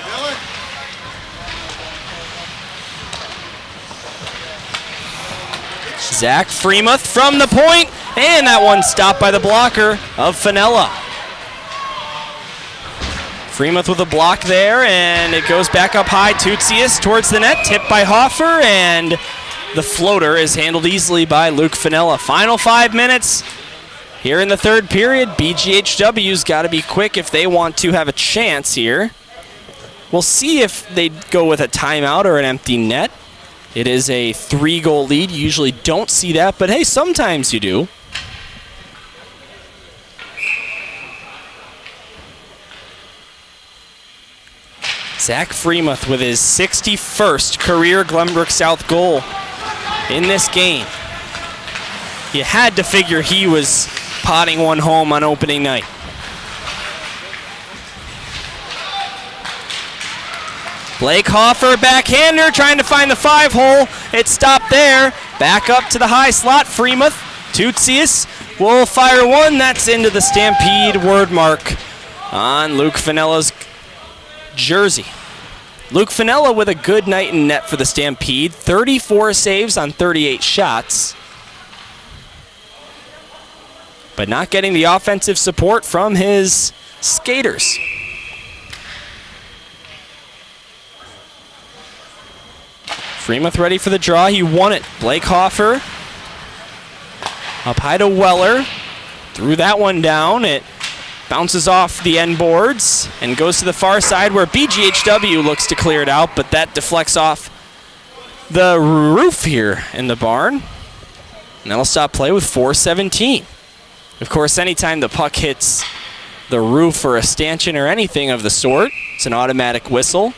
Zach Freemuth from the point. And that one stopped by the blocker of Fenella. Freemuth with a block there, and it goes back up high. Tootsius towards the net, tipped by Hoffer, and the floater is handled easily by Luke Fenella. Final 5 minutes here in the third period. BGHW's got to be quick if they want to have a chance here. We'll see if they go with a timeout or an empty net. It is a 3-goal lead. You usually don't see that, but hey, sometimes you do. Zach Freemuth with his 61st career Glenbrook South goal in this game. You had to figure he was potting one home on opening night. Blake Hoffer, backhander, trying to find the 5-hole. It stopped there. Back up to the high slot. Freemuth, Tootsius will fire one. That's into the Stampede word mark on Luke Fenella's jersey. Luke Fenella with a good night in net for the Stampede. 34 saves on 38 shots. But not getting the offensive support from his skaters. Freemuth ready for the draw. He won it. Blake Hoffer up high to Weller. Threw that one down. It bounces off the end boards and goes to the far side where BGHW looks to clear it out, but that deflects off the roof here in the barn. And that'll stop play with 4:17. Of course, anytime the puck hits the roof or a stanchion or anything of the sort, it's an automatic whistle.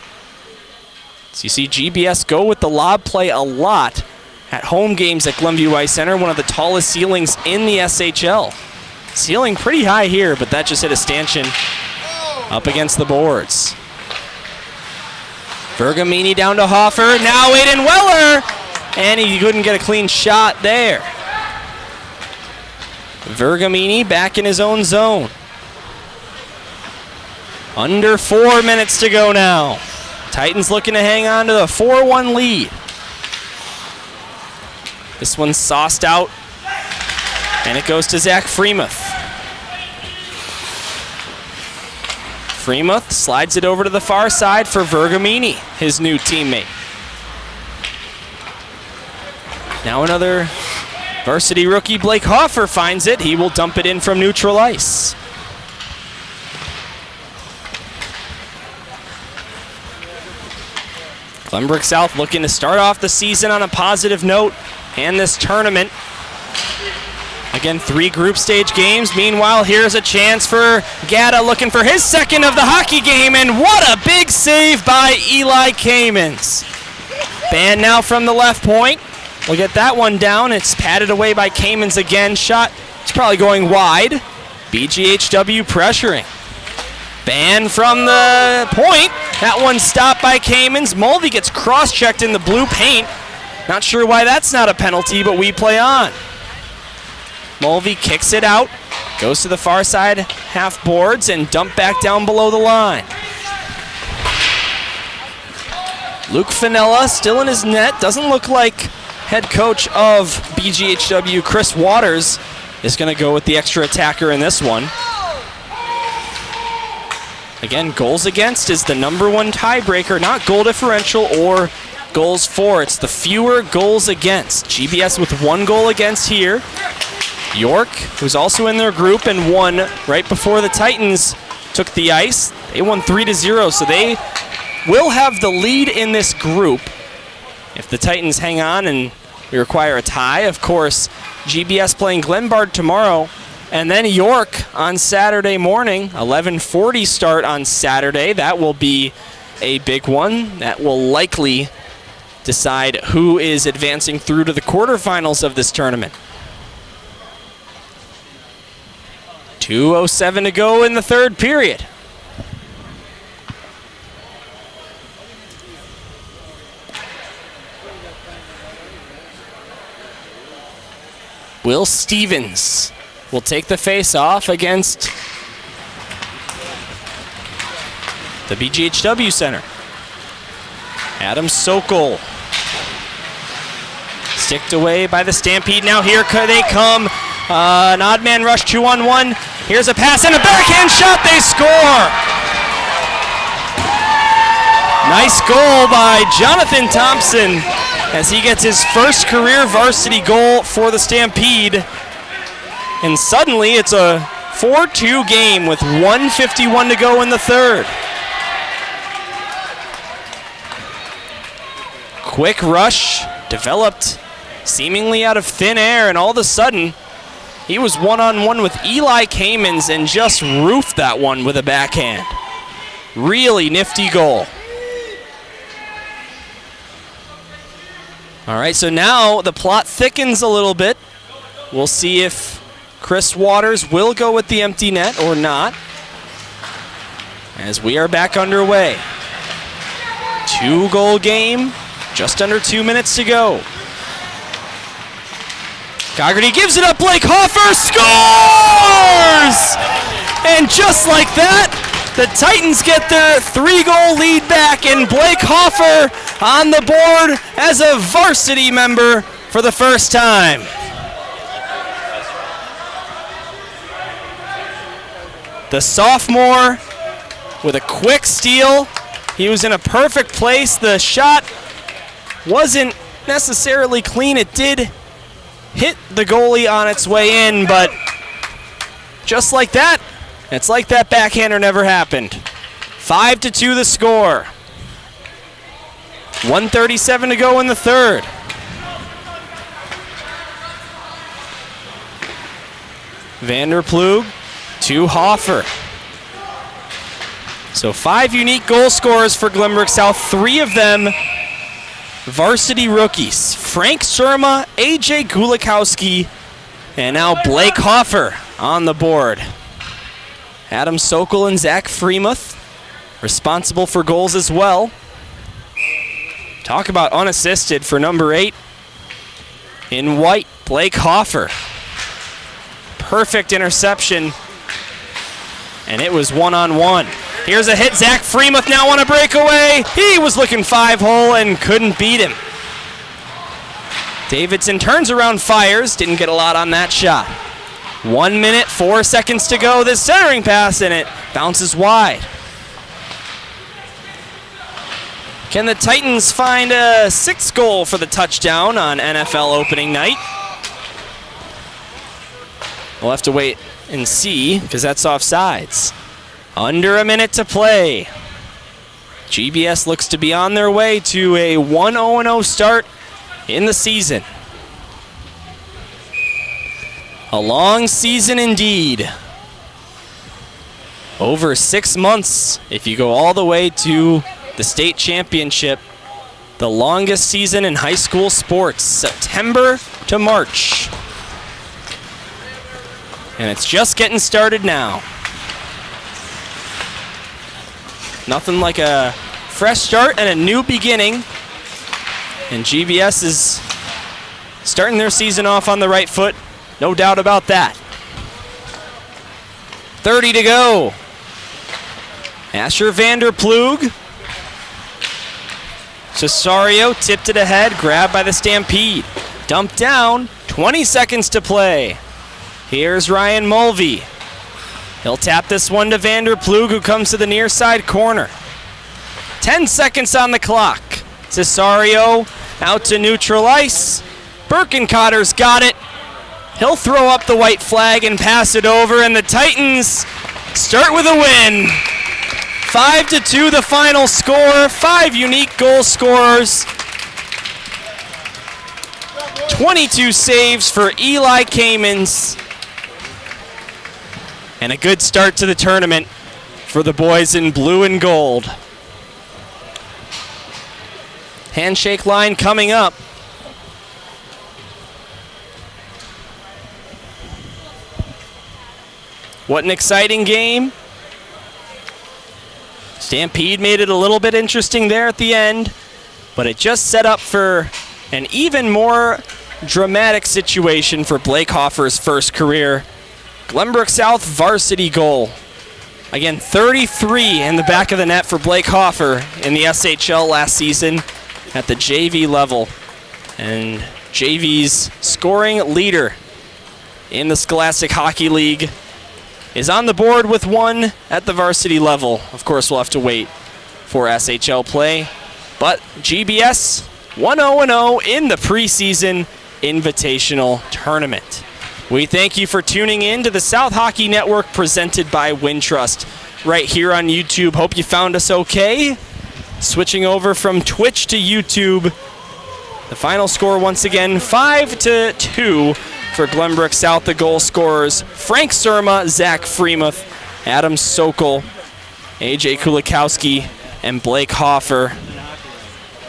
So you see GBS go with the lob play a lot at home games at Glenview Ice Center, one of the tallest ceilings in the SHL. Ceiling pretty high here, but that just hit a stanchion up against the boards. Vergamini down to Hoffer. Now Aiden Weller, and he couldn't get a clean shot there. Vergamini back in his own zone. Under 4 minutes to go now. Titans looking to hang on to the 4-1 lead. This one's sauced out, and it goes to Zach Freemuth. Freemuth slides it over to the far side for Vergamini, his new teammate. Now another varsity rookie, Blake Hoffer, finds it. He will dump it in from neutral ice. Glenbrook South looking to start off the season on a positive note and this tournament. Again, 3 group stage games. Meanwhile, here's a chance for Gatta looking for his second of the hockey game, and what a big save by Eli Kamens. Band now from the left point. We'll get that one down. It's patted away by Kamens again. Shot, it's probably going wide. BGHW pressuring. Band from the point. That one stopped by Kamens. Mulvey gets cross-checked in the blue paint. Not sure why that's not a penalty, but we play on. Mulvey kicks it out, goes to the far side half boards, and dumped back down below the line. Luke Fenella still in his net. Doesn't look like head coach of BGHW, Chris Waters, is going to go with the extra attacker in this one. Again, goals against is the #1 tiebreaker, not goal differential or goals for. It's the fewer goals against. GBS with 1 goal against here. York, who's also in their group and won right before the Titans took the ice. They won 3-0, so they will have the lead in this group. If the Titans hang on and we require a tie, of course, GBS playing Glenbard tomorrow, and then York on Saturday morning, 11:40 start on Saturday. That will be a big one. That will likely decide who is advancing through to the quarterfinals of this tournament. 2:07 to go in the third period. Will Stevens will take the face-off against the BGHW Center. Adam Sokol. Sticked away by the Stampede. Now here they come. An odd man rush, 2-on-1. Here's a pass and a backhand shot. They score. Nice goal by Jonathan Thompson as he gets his first career varsity goal for the Stampede. And suddenly it's a 4-2 game with 1:51 to go in the third. Quick rush developed seemingly out of thin air, and all of a sudden he was one-on-one with Eli Kamens and just roofed that one with a backhand. Really nifty goal. All right, so now the plot thickens a little bit. We'll see if Chris Waters will go with the empty net or not, as we are back underway. 2-goal game, just under 2 minutes to go. Gogarty gives it up, Blake Hoffer scores! And just like that, the Titans get their 3-goal lead back, and Blake Hoffer on the board as a varsity member for the first time. The sophomore with a quick steal. He was in a perfect place. The shot wasn't necessarily clean. It did hit the goalie on its way in, but just like that, it's like that backhander never happened. 5-2 the score. 1:37 to go in the third. Vanderplug to Hoffer. So 5 unique goal scorers for Glenbrook South, 3 of them varsity rookies. Frank Surma, AJ Gulikowski, and now Blake Hoffer on the board. Adam Sokol and Zach Freemuth responsible for goals as well. Talk about unassisted for number 8 in white, Blake Hoffer. Perfect interception, and it was 1-on-1. Here's a hit, Zach Freemuth now on a breakaway. He was looking 5-hole and couldn't beat him. Davidson turns around, fires, didn't get a lot on that shot. 1 minute, 4 seconds to go. This centering pass, and it bounces wide. Can the Titans find a 6th goal for the touchdown on NFL opening night? We'll have to wait and see, because that's offsides. Under a minute to play. GBS looks to be on their way to a 1-0-0 start in the season. A long season indeed. Over 6 months if you go all the way to the state championship. The longest season in high school sports, September to March. And it's just getting started now. Nothing like a fresh start and a new beginning. And GBS is starting their season off on the right foot. No doubt about that. 30 to go. Asher Vanderplug. Cesario tipped it ahead, grabbed by the Stampede. Dumped down, 20 seconds to play. Here's Ryan Mulvey. He'll tap this one to Vanderplug, who comes to the near side corner. 10 seconds on the clock. Cesario out to neutral ice. Birkencotter's got it. He'll throw up the white flag and pass it over, and the Titans start with a win. 5-2 the final score. 5 unique goal scorers. 22 saves for Eli Kamens. And a good start to the tournament for the boys in blue and gold. Handshake line coming up. What an exciting game. Stampede made it a little bit interesting there at the end, but it just set up for an even more dramatic situation for Blake Hoffer's first career Glenbrook South varsity goal. Again, 33 in the back of the net for Blake Hoffer in the SHL last season at the JV level. And JV's scoring leader in the Scholastic Hockey League is on the board with one at the varsity level. Of course, we'll have to wait for SHL play. But GBS 1-0-0 in the preseason invitational tournament. We thank you for tuning in to the South Hockey Network presented by Wintrust right here on YouTube. Hope you found us okay. Switching over from Twitch to YouTube. The final score once again, 5-2 for Glenbrook South. The goal scorers, Frank Surma, Zach Freemuth, Adam Sokol, AJ Kulikowski, and Blake Hoffer.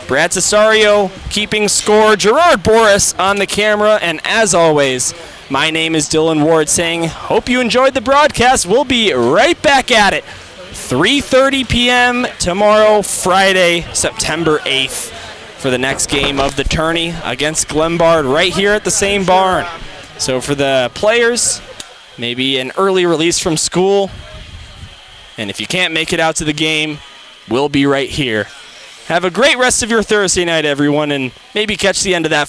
Brad Cesario keeping score, Gerard Boris on the camera, and as always, my name is Dylan Ward saying, hope you enjoyed the broadcast. We'll be right back at it. 3:30 p.m. tomorrow, Friday, September 8th, for the next game of the tourney against Glenbard right here at the same barn. So for the players, maybe an early release from school, and if you can't make it out to the game, we'll be right here. Have a great rest of your Thursday night, everyone, and maybe catch the end of that